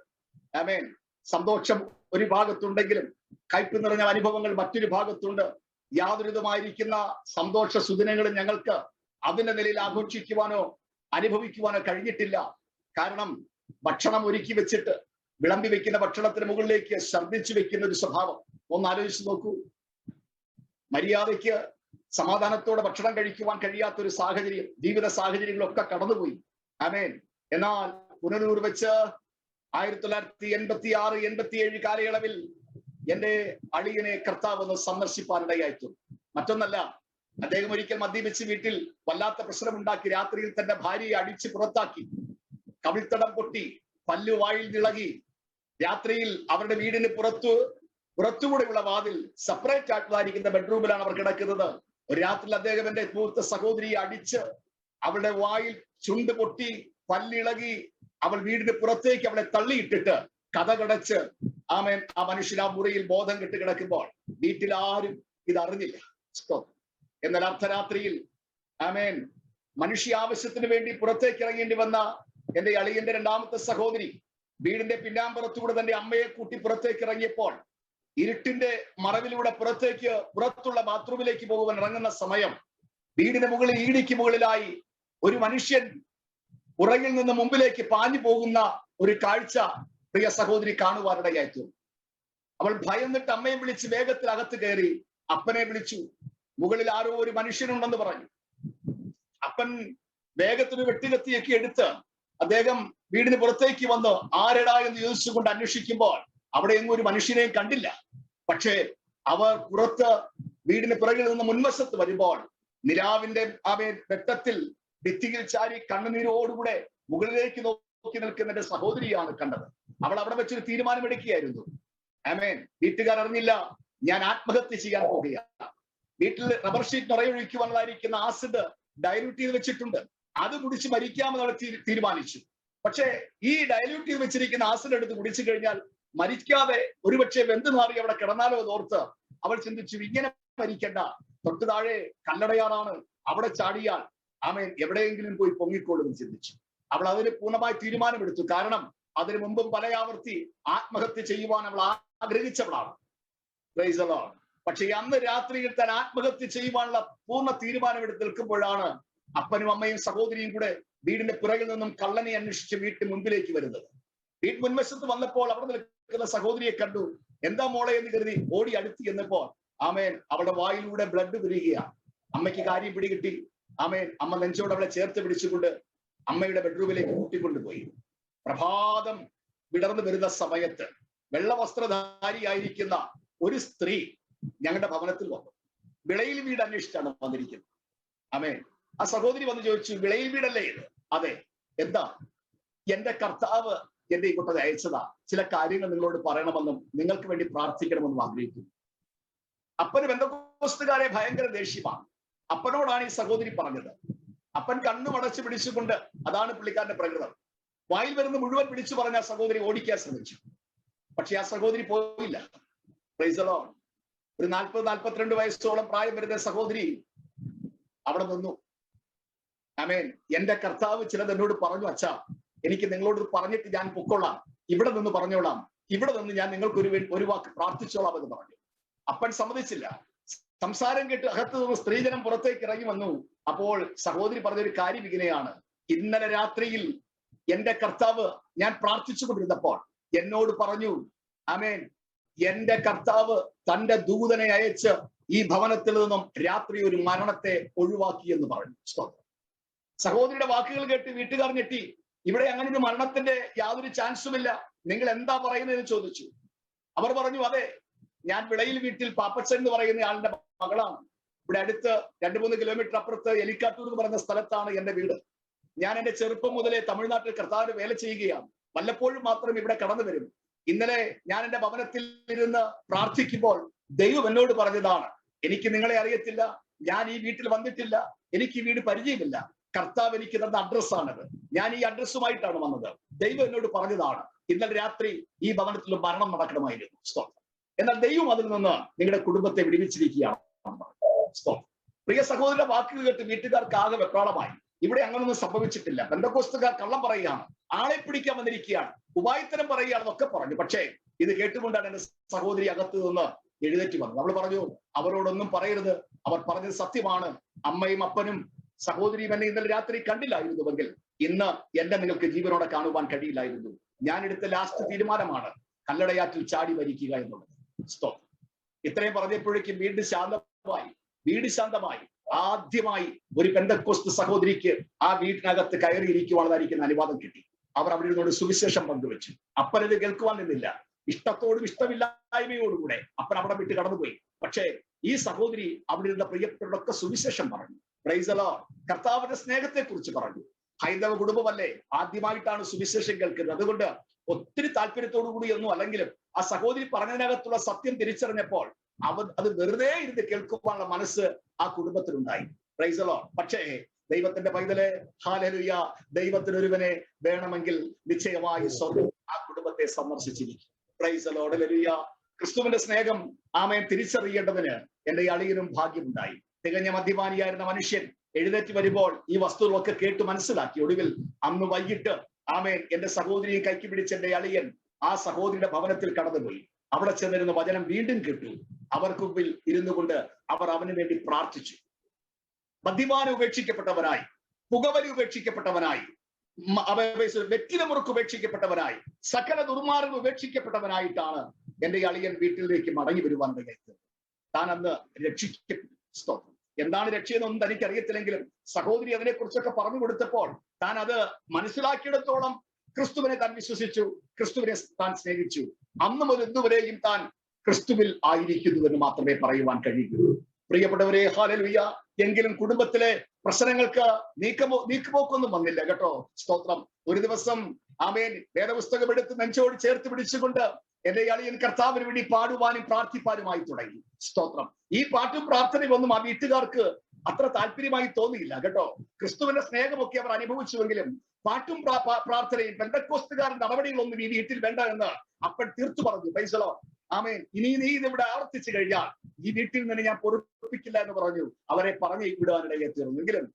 ആമേൻ. സന്തോഷം ഒരു ഭാഗത്തുണ്ടെങ്കിലും കയ്പ് നിറഞ്ഞ അനുഭവങ്ങൾ മറ്റൊരു ഭാഗത്തുണ്ട്. യാതൊരുവിധമായിരിക്കുന്ന സന്തോഷ സുദിനങ്ങളും ഞങ്ങൾക്ക് അതിന്റെ നിലയിൽ ആഘോഷിക്കുവാനോ അനുഭവിക്കുവാനോ കഴിഞ്ഞിട്ടില്ല. കാരണം ഭക്ഷണം ഒരുക്കി വെച്ചിട്ട് വിളമ്പി വെക്കുന്ന ഭക്ഷണത്തിന് മുകളിലേക്ക് ഛർദ്ദിച്ചു വെക്കുന്ന ഒരു സ്വഭാവം. ഒന്ന് ആലോചിച്ച് നോക്കൂ. മര്യാദയ്ക്ക് സമാധാനത്തോടെ ഭക്ഷണം കഴിക്കുവാൻ കഴിയാത്തൊരു സാഹചര്യം, ജീവിത സാഹചര്യങ്ങളൊക്കെ കടന്നുപോയി. ആമേൻ. എന്നാൽ പുനലൂർ വെച്ച് 1986, 87 കാലയളവിൽ എന്റെ അളിയനെ കർത്താവ് ഒന്ന് സന്ദർശിപ്പാനിടയായിട്ടു. മറ്റൊന്നല്ല, അദ്ദേഹം ഒരിക്കൽ മദ്യപിച്ച് വീട്ടിൽ വല്ലാത്ത പ്രശ്നമുണ്ടാക്കി. രാത്രിയിൽ തന്റെ ഭാര്യയെ അടിച്ച് പുറത്താക്കി. കവിൾത്തടം പൊട്ടി, പല്ലു വായിൽ ഇളകി. രാത്രിയിൽ അവരുടെ വീടിന് പുറത്തുകൂടെയുള്ള വാതിൽ സെപ്പറേറ്റ് ആയിട്ടുള്ളതായിരിക്കുന്ന ബെഡ്റൂമിലാണ് അവർ കിടക്കുന്നത്. ഒരു രാത്രിയിൽ അദ്ദേഹം എന്റെ മൂത്ത സഹോദരിയെ അടിച്ച് അവളുടെ വായിൽ ചുണ്ട് പൊട്ടി, പല്ലിളകി, അവൾ വീടിന് പുറത്തേക്ക് അവളെ തള്ളിയിട്ടിട്ട് കതകടച്ച് ആമേൻ ആ മനുഷ്യൻ ആ മുറിയിൽ ബോധം കെട്ട് കിടക്കുമ്പോൾ വീട്ടിൽ ആരും ഇത് അറിഞ്ഞില്ല. എന്നാൽ അർദ്ധരാത്രിയിൽ ആമേൻ മനുഷ്യ ആവശ്യത്തിന് വേണ്ടി പുറത്തേക്ക് ഇറങ്ങേണ്ടി വന്ന എന്റെ അളിയന്റെ രണ്ടാമത്തെ സഹോദരി വീടിന്റെ പിന്നാമ്പുറത്തുകൂടെ തന്റെ അമ്മയെ കൂട്ടി പുറത്തേക്ക് ഇറങ്ങിയപ്പോൾ ഇരുട്ടിന്റെ മറവിലൂടെ പുറത്തുള്ള ബാത്റൂമിലേക്ക് പോകുവാൻ ഇറങ്ങുന്ന സമയം വീടിന് മുകളിൽ, ഈടിക്ക് മുകളിലായി ഒരു മനുഷ്യൻ പുറകിൽ നിന്ന് മുമ്പിലേക്ക് പാഞ്ഞു പോകുന്ന ഒരു കാഴ്ച പ്രിയ സഹോദരി കാണുവാനിടയായിട്ടു. അവൾ ഭയന്നിട്ട് അമ്മയെ വിളിച്ച് വേഗത്തിൽ അകത്ത് കയറി അപ്പനെ വിളിച്ചു. മുകളിൽ ആരോ ഒരു മനുഷ്യനുണ്ടെന്ന് പറഞ്ഞു. അപ്പൻ വേഗത്തിൽ വെട്ടിലെത്തിയൊക്കെ എടുത്ത് അദ്ദേഹം വീടിന് പുറത്തേക്ക് വന്ന് ആരെടാ എന്ന് ചോദിച്ചുകൊണ്ട് അന്വേഷിക്കുമ്പോൾ അവിടെ എങ്ങും ഒരു മനുഷ്യനെയും കണ്ടില്ല. പക്ഷേ അവർ പുറത്ത് വീടിന് പിറകിൽ നിന്ന് മുൻവശത്ത് വരുമ്പോൾ നിലാവിന്റെ ആ വെട്ടത്തിൽ ഭിത്തിയിൽ ചാരി കണ്ണുനീരോടുകൂടെ മുകളിലേക്ക് നോക്കി നിൽക്കുന്ന എന്റെ സഹോദരിയാണ് കണ്ടത്. അവൾ അവിടെ വെച്ചൊരു തീരുമാനമെടുക്കുകയായിരുന്നു. ആമേൻ. വീട്ടുകാർ അറിഞ്ഞില്ല, ഞാൻ ആത്മഹത്യ ചെയ്യാൻ പോകുകയാണ്. വീട്ടിൽ റബ്ബർ ഷീറ്റ് നിറയൊഴിക്കുവാനുള്ളതായിരിക്കുന്ന ആസിഡ് ഡയലൂട്ട് ചെയ്ത് വെച്ചിട്ടുണ്ട്. അത് കുടിച്ച് മരിക്കാമെന്ന് അവൾ തീരുമാനിച്ചു. പക്ഷേ ഈ ഡയലൂട്ട് ചെയ്ത് വെച്ചിരിക്കുന്ന ആസിഡ് എടുത്ത് കുടിച്ചു കഴിഞ്ഞാൽ മരിക്കാതെ ഒരുപക്ഷെ വെന്ത് മാറി അവിടെ കിടന്നാലോ എന്നോർത്ത് അവൾ ചിന്തിച്ചു, ഇങ്ങനെ മരിക്കണ്ട, തൊട്ടു താഴെ കല്ലടയാറാണ്, അവിടെ ചാടിയാൽ ആമേൻ എവിടെയെങ്കിലും പോയി പൊങ്ങിക്കോളുമെന്ന് ചിന്തിച്ചു. അവൾ അതിന് പൂർണ്ണമായി തീരുമാനമെടുത്തു. കാരണം അതിനു മുമ്പും പല ആവർത്തി ആത്മഹത്യ ചെയ്യുവാൻ അവൾ ആഗ്രഹിച്ചവളാണ്. Price the Lord. പക്ഷെ അന്ന് രാത്രിയിൽ താൻ ആത്മഹത്യ ചെയ്യുവാനുള്ള പൂർണ്ണ തീരുമാനമെടുത്ത് നിൽക്കുമ്പോഴാണ് അപ്പനും അമ്മയും സഹോദരിയും കൂടെ വീടിന്റെ പിറകിൽ നിന്നും കള്ളനെ അന്വേഷിച്ച് വീട്ടിന് മുൻപിലേക്ക് വരുന്നത്. വീട്ട് മുൻവശത്ത് വന്നപ്പോൾ അവിടെ നിൽക്കുന്ന സഹോദരിയെ കണ്ടു. എന്താ മോളെ എന്ന് കരുതി ഓടി അടുത്ത് ചെന്നപ്പോൾ ആമേൻ അവളുടെ വായിലൂടെ ബ്ലഡ് വരികയാണ്. അമ്മയ്ക്ക് കാര്യം പിടികിട്ടി. ആമേൻ അമ്മ നെഞ്ചോട് അവളെ ചേർത്ത് പിടിച്ചുകൊണ്ട് അമ്മയുടെ ബെഡ്റൂമിലേക്ക് കൂട്ടിക്കൊണ്ടുപോയി. പ്രഭാതം വിടർന്നു വരുന്ന സമയത്ത് വെള്ളവസ്ത്രധാരിയായിരിക്കുന്ന ഒരു സ്ത്രീ ഞങ്ങളുടെ ഭവനത്തിൽ വന്നു. വിളയിൽ വീട് അന്വേഷിച്ചാണ് വന്നിരിക്കുന്നത്. ആമേൻ. ആ സഹോദരി വന്ന് ചോദിച്ചു, വിളയിൽ വീടല്ലേ ഇത്? അതെ. എന്താ? എന്റെ കർത്താവ് എന്റെ ഇങ്ങോട്ടത് അയച്ചതാ, ചില കാര്യങ്ങൾ നിങ്ങളോട് പറയണമെന്നും നിങ്ങൾക്ക് വേണ്ടി പ്രാർത്ഥിക്കണമെന്നും ആഗ്രഹിക്കുന്നു. അപ്പന് പെന്തക്കോസ്തുകാരെ ഭയങ്കര ദേഷ്യമാണ്. അപ്പനോടാണ് ഈ സഹോദരി പറഞ്ഞത്. അപ്പൻ കണ്ണു അടച്ചു പിടിച്ചുകൊണ്ട്, അതാണ് പുള്ളിക്കാരന്റെ പ്രകൃതം, വായിൽ വരുന്ന മുഴുവൻ പിടിച്ചു പറഞ്ഞ ആ സഹോദരി ഓടിക്കാൻ ശ്രമിച്ചു. പക്ഷെ ആ സഹോദരി പോയില്ല. Price the Lord. ഒരു 40-42 വയസ്സോളം പ്രായം വരുന്ന സഹോദരി അവിടെ നിന്നു. ആമേൻ. എന്റെ കർത്താവ് ചിലത് എന്നോട് പറഞ്ഞു, അച്ഛാ എനിക്ക് നിങ്ങളോട് പറഞ്ഞിട്ട് ഞാൻ പൊക്കോളാം, ഇവിടെ നിന്ന് പറഞ്ഞോളാം, ഇവിടെ നിന്ന് ഞാൻ നിങ്ങൾക്ക് ഒരു വാക്ക് പ്രാർത്ഥിച്ചോളാം എന്ന് പറഞ്ഞു. അപ്പൻ സമ്മതിച്ചില്ല. സംസാരം കേട്ട് അകത്ത് നിന്ന് സ്ത്രീജനം പുറത്തേക്ക് ഇറങ്ങി വന്നു. അപ്പോൾ സഹോദരി പറഞ്ഞൊരു കാര്യം ഇങ്ങനെയാണ്, ഇന്നലെ രാത്രിയിൽ എന്റെ കർത്താവ് ഞാൻ പ്രാർത്ഥിച്ചുകൊണ്ടിരുന്നപ്പോൾ എന്നോട് പറഞ്ഞു, ആമേൻ, എന്റെ കർത്താവ് തന്റെ ദൂതനെ അയച്ച് ഈ ഭവനത്തിൽ നിന്നും രാത്രി ഒരു മരണത്തെ ഒഴിവാക്കി എന്ന് പറഞ്ഞു. സഹോദരിയുടെ വാക്കുകൾ കേട്ട് വീട്ടുകാർ ഞെട്ടി. ഇവിടെ അങ്ങനെ ഒരു മരണത്തിന്റെ യാതൊരു ചാൻസുമില്ല, നിങ്ങൾ എന്താ പറയുന്നതെന്ന് ചോദിച്ചു. അവർ പറഞ്ഞു, അതെ, ഞാൻ വിളയിൽ വീട്ടിൽ പാപ്പച്ചൻ എന്ന് പറയുന്ന ആളുടെ മകളാണ്. ഇവിടെ അടുത്ത് 2-3 കിലോമീറ്റർ അപ്പുറത്ത് എലിക്കാട്ടൂർ എന്ന് പറയുന്ന സ്ഥലത്താണ് എന്റെ വീട്. ഞാൻ എന്റെ ചെറുപ്പം മുതലേ തമിഴ്നാട്ടിൽ കർത്താവിന് വേല ചെയ്യുകയാണ്. വല്ലപ്പോഴും മാത്രം ഇവിടെ കടന്നു വരും. ഇന്നലെ ഞാൻ എന്റെ ഭവനത്തിൽ ഇരുന്ന് പ്രാർത്ഥിക്കുമ്പോൾ ദൈവം എന്നോട് പറഞ്ഞതാണ്, എനിക്ക് നിങ്ങളെ അറിയത്തില്ല, ഞാൻ ഈ വീട്ടിൽ വന്നിട്ടില്ല, എനിക്ക് ഈ വീട് പരിചയമില്ല, കർത്താവ് എനിക്ക് തന്ന അഡ്രസ്സാണത്, ഞാൻ ഈ അഡ്രസ്സുമായിട്ടാണ് വന്നത്, ദൈവം എന്നോട് പറഞ്ഞതാണ് ഇന്നലെ രാത്രി ഈ ഭവനത്തിൽ മരണം നടക്കണമായിരുന്നു. സ്തോത്രം. എന്നാൽ ദൈവം അതിൽ നിന്ന് നിങ്ങളുടെ കുടുംബത്തെ വിടുവിച്ചിരിക്കുകയാണ്. പ്രിയ സഹോദരന്റെ വാക്കുകൾ കേട്ട് വീട്ടുകാർക്ക് ആകെ വെപ്രാളമായി. ഇവിടെ അങ്ങനൊന്നും സംഭവിച്ചിട്ടില്ല, പെന്തക്കോസ്തുകാർ കള്ളം പറയുകയാണ്, ആളെ പിടിക്കാൻ വന്നിരിക്കുകയാണ്, ഉപായത്തരം പറയുകയാണെന്നൊക്കെ പറഞ്ഞു. പക്ഷേ ഇത് കേട്ടുകൊണ്ടാണ് എന്റെ സഹോദരി അകത്ത് നിന്ന് എഴുന്നേറ്റ് വന്നത്. അവൾ പറഞ്ഞു, അവരോടൊന്നും പറയരുത്, അവർ പറഞ്ഞത് സത്യമാണ്. അമ്മയും അപ്പനും സഹോദരിയും എന്നെ ഇന്നലെ രാത്രി കണ്ടില്ലായിരുന്നുവെങ്കിൽ ഇന്ന് എന്നെ നിങ്ങൾക്ക് ജീവനോടെ കാണുവാൻ കഴിയില്ലായിരുന്നു. ഞാൻ എടുത്ത ലാസ്റ്റ് തീരുമാനമാണ് കല്ലടയാറ്റിൽ ചാടി മരിക്കുക എന്നുള്ളത്. സ്റ്റോപ്പ്. ഇത്രയും പറഞ്ഞപ്പോഴേക്കും വീട് ശാന്തമായി. ആദ്യമായി ഒരു പെന്തക്കോസ്ത് സഹോദരിക്ക് ആ വീട്ടിനകത്ത് കയറിയിരിക്കുവാനായിരിക്കുന്ന അനുവാദം കിട്ടി. അവർ അവിടെ ഇരുന്നോട് സുവിശേഷം പങ്കുവെച്ചു. അപ്പനത് കേൾക്കുവാൻ നിന്നില്ല. ഇഷ്ടത്തോടും ഇഷ്ടമില്ലായ്മയോടുകൂടെ അപ്പൻ അവിടെ വിട്ട് കടന്നുപോയി. പക്ഷേ ഈ സഹോദരി അവിടെ ഇരുന്ന പ്രിയപ്പെട്ടവരൊക്കെ സുവിശേഷം പറഞ്ഞു. Price the Lord. കർത്താവിന്റെ സ്നേഹത്തെ കുറിച്ച് പറഞ്ഞു. ഹൈന്ദവ കുടുംബമല്ലേ, ആദ്യമായിട്ടാണ് സുവിശേഷം കേൾക്കുന്നത്. അതുകൊണ്ട് ഒത്തിരി താല്പര്യത്തോടു കൂടി ഒന്നും അല്ലെങ്കിലും ആ സഹോദരി പറഞ്ഞതിനകത്തുള്ള സത്യം തിരിച്ചറിഞ്ഞപ്പോൾ അത് വെറുതെ ഇരുന്ന് കേൾക്കുവാനുള്ള മനസ്സ് ആ കുടുംബത്തിലുണ്ടായി. Price the Lord. പക്ഷേ ദൈവത്തിന്റെ പൈതലെ, ഹല്ലേലൂയ, ദൈവത്തിന് ഒരുവനെ വേണമെങ്കിൽ നിശ്ചയമായി സ്വർഗ്ഗം ആ കുടുംബത്തെ സന്ദർശിച്ചിരിക്കും. Praise the Lord. ഹല്ലേലൂയ. ക്രിസ്തുവിന്റെ സ്നേഹം ആമേൻ തിരിച്ചറിയേണ്ടതിന് എന്റെ അളിയനും ഭാഗ്യമുണ്ടായി. തികഞ്ഞ മദ്യപാനിയായിരുന്ന മനുഷ്യൻ എഴുന്നേറ്റ് വരുമ്പോൾ ഈ വസ്തുക്കളൊക്കെ കേട്ട് മനസ്സിലാക്കി. ഒടുവിൽ അന്ന് വൈകിട്ട് ആമേൻ എന്റെ സഹോദരിയെ കൈക്ക് പിടിച്ച എന്റെ അളിയൻ ആ സഹോദരിയുടെ ഭവനത്തിൽ കടന്നുപോയി. അവിടെ ചെന്നിരുന്ന വചനം വീണ്ടും കേട്ടു. അവർക്ക് മുമ്പിൽ ഇരുന്നു കൊണ്ട് അവർ അവന് വേണ്ടി പ്രാർത്ഥിച്ചു. മദ്യപാനം ഉപേക്ഷിക്കപ്പെട്ടവനായി, പുകവലി ഉപേക്ഷിക്കപ്പെട്ടവനായി, വെറ്റിലമുറുക്ക് ഉപേക്ഷിക്കപ്പെട്ടവനായി, സകല ദുർമാർഗം ഉപേക്ഷിക്കപ്പെട്ടവനായിട്ടാണ് എന്റെ അളിയൻ വീട്ടിലേക്ക് മടങ്ങി വരുവാൻ ഇടയായത്. താൻ അന്ന് രക്ഷിക്കപ്പെട്ടു. എന്താണ് രക്ഷയെന്നൊന്നും തനിക്കറിയത്തില്ലെങ്കിലും സഹോദരി അതിനെക്കുറിച്ചൊക്കെ പറഞ്ഞു കൊടുത്തപ്പോൾ താൻ അത് മനസ്സിലാക്കിയിടത്തോളം ക്രിസ്തുവിനെ താൻ വിശ്വസിച്ചു, ക്രിസ്തുവിനെ താൻ സ്നേഹിച്ചു. അന്ന് മുതൽ ഇന്നുവരെയും താൻ ക്രിസ്തുവിൽ ആയിരിക്കുന്നുവെന്ന് മാത്രമേ പറയുവാൻ കഴിയൂ. പ്രിയപ്പെട്ടവരെ, ഹല്ലേലൂയ. എങ്കിലും കുടുംബത്തിലെ പ്രശ്നങ്ങൾക്ക് നീക്കുപോക്കൊന്നും വന്നില്ല കേട്ടോ. സ്തോത്രം. ഒരു ദിവസം ആമേൻ വേദപുസ്തകം എടുത്ത് നെഞ്ചോട് ചേർത്ത് പിടിച്ചുകൊണ്ട് എന്റെ അളിയൻ കർത്താവിന് വേണ്ടി പാടുവാനും പ്രാർത്ഥിപ്പാനുമായി തുടങ്ങി. സ്തോത്രം. ഈ പാട്ടും പ്രാർത്ഥനയും ഒന്നും ആ വീട്ടുകാർക്ക് അത്ര താല്പര്യമായി തോന്നിയില്ല കേട്ടോ. ക്രിസ്തുവിന്റെ സ്നേഹമൊക്കെ അവർ അനുഭവിച്ചുവെങ്കിലും പാട്ടും പ്രാർത്ഥനയും പെന്തക്കോസ്തുകാരൻ നടപടികളൊന്നും ഈ വീട്ടിൽ വേണ്ട എന്ന് അപ്പൻ തീർത്തു പറഞ്ഞു. Price the Lord. ആമേൻ, ഇനി നീ ഇതിവിടെ ആവർത്തിച്ചു കഴിഞ്ഞാൽ ഈ വീട്ടിൽ നിന്ന് ഞാൻ പൊറുപ്പിക്കില്ല എന്ന് പറഞ്ഞു. അവരെ പറഞ്ഞു വിടുവാനിടയെ തീർന്നു. എങ്കിലും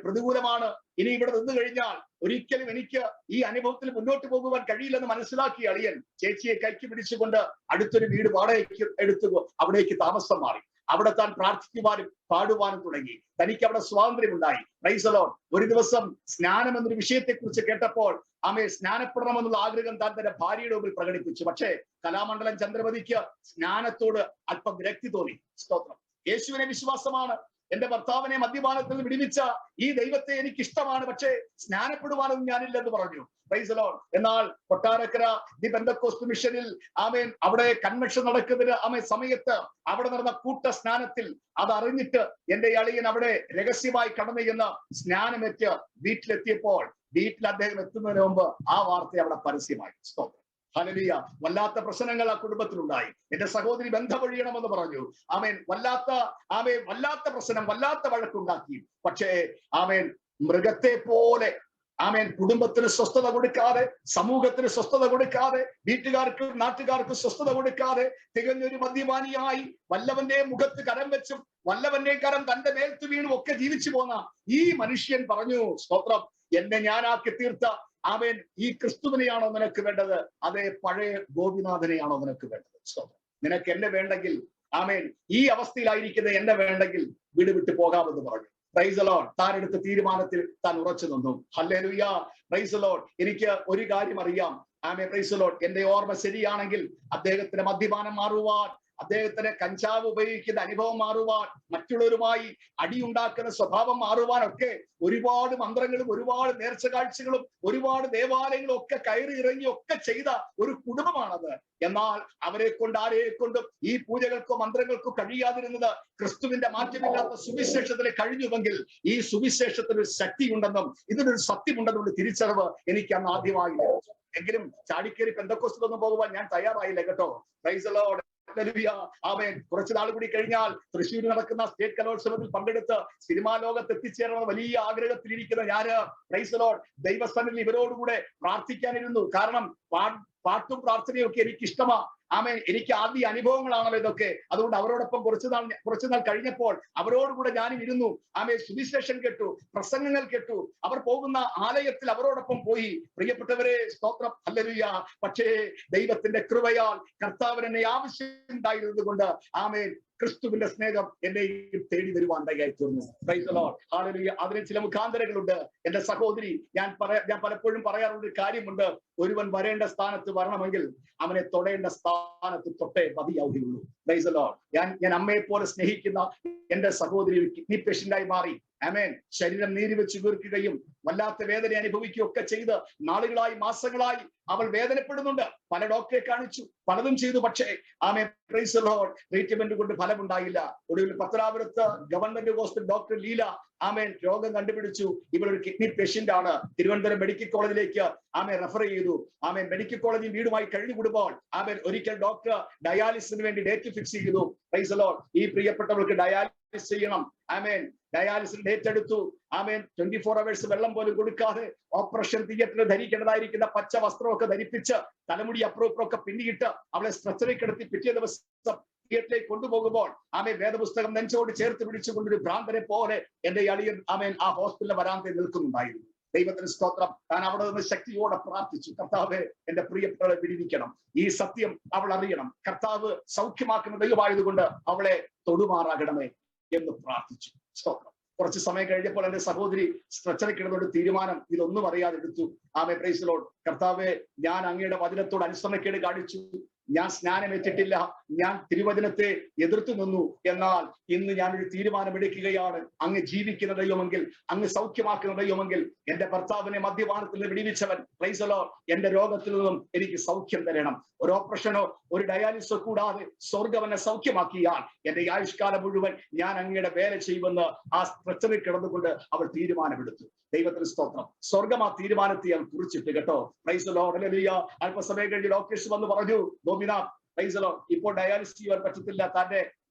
പ്രതികൂലമാണ്, ഇനി ഇവിടെ നിന്ന് കഴിഞ്ഞാൽ ഒരിക്കലും എനിക്ക് ഈ അനുഭവത്തിൽ മുന്നോട്ട് പോകുവാൻ കഴിയില്ലെന്ന് മനസ്സിലാക്കിയ അളിയൻ ചേച്ചിയെ കൈക്ക് പിടിച്ചുകൊണ്ട് അടുത്തൊരു വീട് വാടകയ്ക്ക് എടുത്തു അവിടേക്ക് താമസം മാറി. അവിടെ താൻ പ്രാർത്ഥിക്കുവാനും പാടുവാനും തുടങ്ങി. തനിക്ക് അവിടെ സ്വാതന്ത്ര്യം ഉണ്ടായി. Price the Lord. ഒരു ദിവസം സ്നാനം എന്നൊരു വിഷയത്തെ കുറിച്ച് കേട്ടപ്പോൾ സ്നാനപ്പെടണമെന്നുള്ള ആഗ്രഹം താൻ തന്റെ ഭാര്യയുടെ മുമ്പിൽ പ്രകടിപ്പിച്ചു. പക്ഷേ കലാമണ്ഡലം ചന്ദ്രമതിക്ക് സ്നാനത്തോട് അല്പം വിരക്തി തോന്നി. സ്തോത്രം. യേശുവിനെ വിശ്വാസമാണ്, എന്റെ ഭർത്താവിനെ മദ്യപാനത്തിൽ നിന്ന് വിടുവിച്ച ഈ ദൈവത്തെ എനിക്ക് ഇഷ്ടമാണ്, പക്ഷേ സ്നാനപ്പെടുവാനൊന്നും ഞാനില്ലെന്ന് പറഞ്ഞു. Price the Lord. എന്നാൽ കൊട്ടാരക്കര ദി പെന്തക്കോസ്റ്റ് മിഷനിൽ അവിടെ കൺവെൻഷൻ നടക്കുന്ന സമയത്ത് അവിടെ നടന്ന കൂട്ട സ്നാനത്തിൽ അത് അറിഞ്ഞിട്ട് എന്റെ അളിയൻ അവിടെ രഹസ്യമായി കടന്നു ചെന്ന് സ്നാനമേറ്റ് വീട്ടിലെത്തിയപ്പോൾ വീട്ടിൽ അദ്ദേഹം എത്തുന്നതിന് മുമ്പ് ആ വാർത്ത അവിടെ പരസ്യമായി. സ്തോത്രം. ഹല്ലേലൂയ. വല്ലാത്ത പ്രശ്നങ്ങൾ ആ കുടുംബത്തിലുണ്ടായി. എന്റെ സഹോദരി ബന്ധമൊഴിയണമെന്ന് പറഞ്ഞു. വല്ലാത്ത പ്രശ്നം, വല്ലാത്ത വഴക്കുണ്ടാക്കി. പക്ഷേ മൃഗത്തെ പോലെ കുടുംബത്തിന് സ്വസ്ഥത കൊടുക്കാതെ, സമൂഹത്തിന് സ്വസ്ഥത കൊടുക്കാതെ, വീട്ടുകാർക്കും നാട്ടുകാർക്കും സ്വസ്ഥത കൊടുക്കാതെ തികഞ്ഞൊരു മദ്യപാനിയായി വല്ലവന്റെ മുഖത്ത് കരം വെച്ചും വല്ലവന്റെ കരം തന്റെ മേൽത്ത് വീണും ഒക്കെ ജീവിച്ചു പോന്ന ഈ മനുഷ്യൻ പറഞ്ഞു, സ്തോത്രം, എന്നെ ഞാനാക്കി തീർത്ത ഈ ക്രിസ്തുവിനെയാണോ നിനക്ക് വേണ്ടത്? അതേ പഴയ ഗോപിനാഥനെയാണോ നിനക്ക് വേണ്ടത്? സ്തോത്രം. നിനക്ക് എന്നെ വേണ്ടെങ്കിൽ ഈ അവസ്ഥയിലായിരിക്കുന്ന എന്നെ വേണ്ടെങ്കിൽ വീട് വിട്ടു പോകാമെന്ന് പറഞ്ഞു. Price the Lord. താൻ എടുത്ത തീരുമാനത്തിൽ താൻ ഉറച്ചു നിന്നു. ഹല്ലേലൂയ. Price the Lord. എനിക്ക് ഒരു കാര്യം അറിയാം. Price the Lord. എന്റെ ഓർമ്മ ശരിയാണെങ്കിൽ അദ്ദേഹത്തിന് മദ്യപാനം മാറുവാൻ, അദ്ദേഹത്തിന് കഞ്ചാവ് ഉപയോഗിക്കുന്ന അനുഭവം മാറുവാൻ, മറ്റുള്ളവരുമായി അടിയുണ്ടാക്കുന്ന സ്വഭാവം മാറുവാനൊക്കെ ഒരുപാട് മന്ത്രങ്ങളും ഒരുപാട് നേർച്ച കാഴ്ചകളും ഒരുപാട് ദേവാലയങ്ങളും ഒക്കെ കയറി ഇറങ്ങി ഒക്കെ ചെയ്ത ഒരു കുടുംബമാണത്. എന്നാൽ അവരെ കൊണ്ട് ആരെയെ കൊണ്ടും ഈ പൂജകൾക്കോ മന്ത്രങ്ങൾക്കോ കഴിയാതിരുന്നത് ക്രിസ്തുവിന്റെ മാറ്റമില്ലാത്ത സുവിശേഷത്തിൽ കഴിഞ്ഞുവെങ്കിൽ ഈ സുവിശേഷത്തിന് ഒരു ശക്തിയുണ്ടെന്നും ഇതിനൊരു സത്യമുണ്ടെന്നുള്ള തിരിച്ചറിവ് എനിക്ക് അന്ന് ആദ്യമായി ലഭിച്ചു. എങ്കിലും ചാടിക്കേറി പെന്തക്കോസ്തിലൊന്നും പോകുവാൻ ഞാൻ തയ്യാറായില്ല കേട്ടോ. Price the Lord. കുറച്ചു നാൾ കൂടി കഴിഞ്ഞാൽ തൃശ്ശൂർ നടക്കുന്ന സ്റ്റേറ്റ് കലോത്സവത്തിൽ പങ്കെടുത്ത് സിനിമാ ലോകത്ത് എത്തിച്ചേരണമെന്ന് വലിയ ആഗ്രഹത്തിലിരിക്കുന്ന ഞാന് പ്രൈസ് ദി ലോർഡ് ദൈവസ്ഥാനത്തിൽ ഇവരോടുകൂടെ പ്രാർത്ഥിക്കാനിരുന്നു. കാരണം പാട്ടും പ്രാർത്ഥനയും ഒക്കെ എനിക്ക് ഇഷ്ടമാണ്. എനിക്ക് ആദ്യ അനുഭവങ്ങളാണല്ലോ ഇതൊക്കെ. അതുകൊണ്ട് അവരോടൊപ്പം കുറച്ചുനാൾ കഴിഞ്ഞപ്പോൾ അവരോടുകൂടെ ഞാനും ഇരുന്നു. സുവിശേഷം കേട്ടു, പ്രസംഗങ്ങൾ കേട്ടു, അവർ പോകുന്ന ആലയത്തിൽ അവരോടൊപ്പം പോയി. പ്രിയപ്പെട്ടവരെ, സ്തോത്രം, ഹല്ലേലൂയ. പക്ഷേ ദൈവത്തിന്റെ കൃപയാൽ കർത്താവിന് എന്നെ ആവശ്യമുണ്ടായിരുന്നത് കൊണ്ട് ക്രിസ്തുവിന്റെ സ്നേഹം എന്നെ തേടി വരുവാൻ ഇടയായി തീർന്നു. Price the Lord. ഹല്ലേലൂയ. അതിന് ചില മുഖാന്തരങ്ങളുണ്ട്. എന്റെ സഹോദരി, ഞാൻ പലപ്പോഴും പറയാറുള്ള കാര്യമുണ്ട്. ഒരുവൻ വരേണ്ട സ്ഥാനത്ത് വരണമെങ്കിൽ അവനെ തൊടേണ്ട സ്ഥാനത്ത് തൊട്ടേ മതിയാവുകയുള്ളൂ. Price the Lord. ഞാൻ അമ്മയെ പോലെ സ്നേഹിക്കുന്ന എന്റെ സഹോദരി ഒരു കിഡ്നി പേഷ്യന്റായി മാറി. ശരീരം നീരി വെച്ച് വീർക്കുകയും വല്ലാത്ത വേദന അനുഭവിക്കുകയൊക്കെ ചെയ്ത് നാളുകളായി മാസങ്ങളായി അവൾ വേദനപ്പെടുന്നുണ്ട്. പല ഡോക്ടറെ കാണിച്ചു, പലതും ചെയ്തു. പക്ഷേ പ്രൈസ് ദി ലോർഡ് ട്രീറ്റ്മെന്റ് കൊണ്ട് ഫലമുണ്ടായില്ല. ഒടുവിൽ പത്തനാപുരത്ത് ഗവൺമെന്റ് ഹോസ്പിറ്റൽ ഡോക്ടർ ലീല രോഗം കണ്ടുപിടിച്ചു. ഇവളൊരു കിഡ്നി പേഷ്യന്റ് ആണ്. തിരുവനന്തപുരം മെഡിക്കൽ കോളേജിലേക്ക് റെഫർ ചെയ്തു. മെഡിക്കൽ കോളേജിൽ വീടുമായി കഴിഞ്ഞുകൂടുമ്പോൾ ഒരിക്കൽ ഡോക്ടർ ഡയാലിസിന് വേണ്ടി ഡേറ്റ് ഫിക്സ് ചെയ്തു. Price the Lord. ഈ പ്രിയപ്പെട്ടവർക്ക് ഡയാലിസിസ് ചെയ്യണം. ഡയാലിസിസ് ഡേറ്റ് എടുത്തു. 24 hours വെള്ളം പോലും കൊടുക്കാതെ ഓപ്പറേഷൻ തിയേറ്ററിൽ ധരിക്കേണ്ടതായിരിക്കുന്ന പച്ച വസ്ത്രമൊക്കെ ധരിപ്പിച്ച് തലമുടി അപ്പുറമൊക്കെ പിന്നിയിട്ട് അവളെ സ്ട്രെച്ചറിൽ കിടത്തി പിറ്റേ ദിവസം തിയേറ്ററിലേക്ക് കൊണ്ടുപോകുമ്പോൾ വേദപുസ്തകം നെഞ്ചോട് ചേർത്ത് പിടിച്ചുകൊണ്ടൊരു ഭ്രാന്തനെ പോലെ എന്റെ അളിയൻ ആ ഹോസ്പിറ്റലിലെ വരാന്തയിൽ നിൽക്കുന്നുണ്ടായിരുന്നു. ദൈവത്തിന് സ്തോത്രം. താൻ അവിടെ നിന്ന് ശക്തിയോടെ പ്രാർത്ഥിച്ചു, കർത്താവേ, എന്റെ പ്രിയപ്പെട്ടവളെ വിടുവിക്കണം. ഈ സത്യം അവൾ അറിയണം. കർത്താവ് സൗഖ്യമാക്കുന്ന ദൈവമായതുകൊണ്ട് അവളെ തൊടുമാറാകണമേ എന്ന് പ്രാർത്ഥിച്ചു. സ്തോത്രം. കുറച്ച് സമയം കഴിഞ്ഞപ്പോൾ എന്റെ സഹോദരി സ്ട്രെച്ചറിൽ കിടന്നൊരു തീരുമാനം ഇതൊന്നും അറിയാതെ എടുത്തു. Price the Lord. കർത്താവേ, ഞാൻ അങ്ങയുടെ വചനത്തോട് അനുസരണക്കേട് കാണിച്ചു, ഞാൻ സ്നാനമേറ്റിട്ടില്ല, ഞാൻ തിരുവചനത്തെ എതിർത്തു നിന്നു. എന്നാൽ ഇന്ന് ഞാനൊരു തീരുമാനമെടുക്കുകയാണ്. അങ്ങ് ജീവിക്കുന്ന ദൈവമെങ്കിൽ, അങ്ങ് സൗഖ്യമാക്കുന്ന ദൈവമെങ്കിൽ, എന്റെ ഭർത്താവിനെ മദ്യപാനത്തിൽ നിന്ന് വിടുവിച്ചവൻ, പ്രൈസ് ദി ലോർഡ്, എന്റെ രോഗത്തിൽ നിന്നും എനിക്ക് സൗഖ്യം തരണം. ഒരു ഓപ്പറേഷനോ ഒരു ഡയാലിസോ കൂടാതെ സ്വർഗ്ഗം എന്നെ സൗഖ്യമാക്കിയാൽ എന്റെ ആയുഷ്കാലം മുഴുവൻ ഞാൻ അങ്ങയുടെ വേല ചെയ്യുമെന്ന് ആ സ്ട്രെച്ചറിൽ കിടന്നുകൊണ്ട് അവൾ തീരുമാനമെടുത്തു. ദൈവത്തിന് സ്തോത്രം. സ്വർഗം ആ തീരുമാനത്തെ അവൻ കുറിച്ചിട്ട് കേട്ടോ. Price the Lord. ഹല്ലേലൂയ. അല്പസമയം കഴിഞ്ഞ് ഡോക്ടേഴ്സ് വന്ന് പറഞ്ഞു, ഗോപിനാഥ്, പ്രൈസ് ദി ലോർഡ്, ഇപ്പോൾ ഡയാലിസിസ് ചെയ്യാൻ പറ്റത്തില്ല. തന്റെ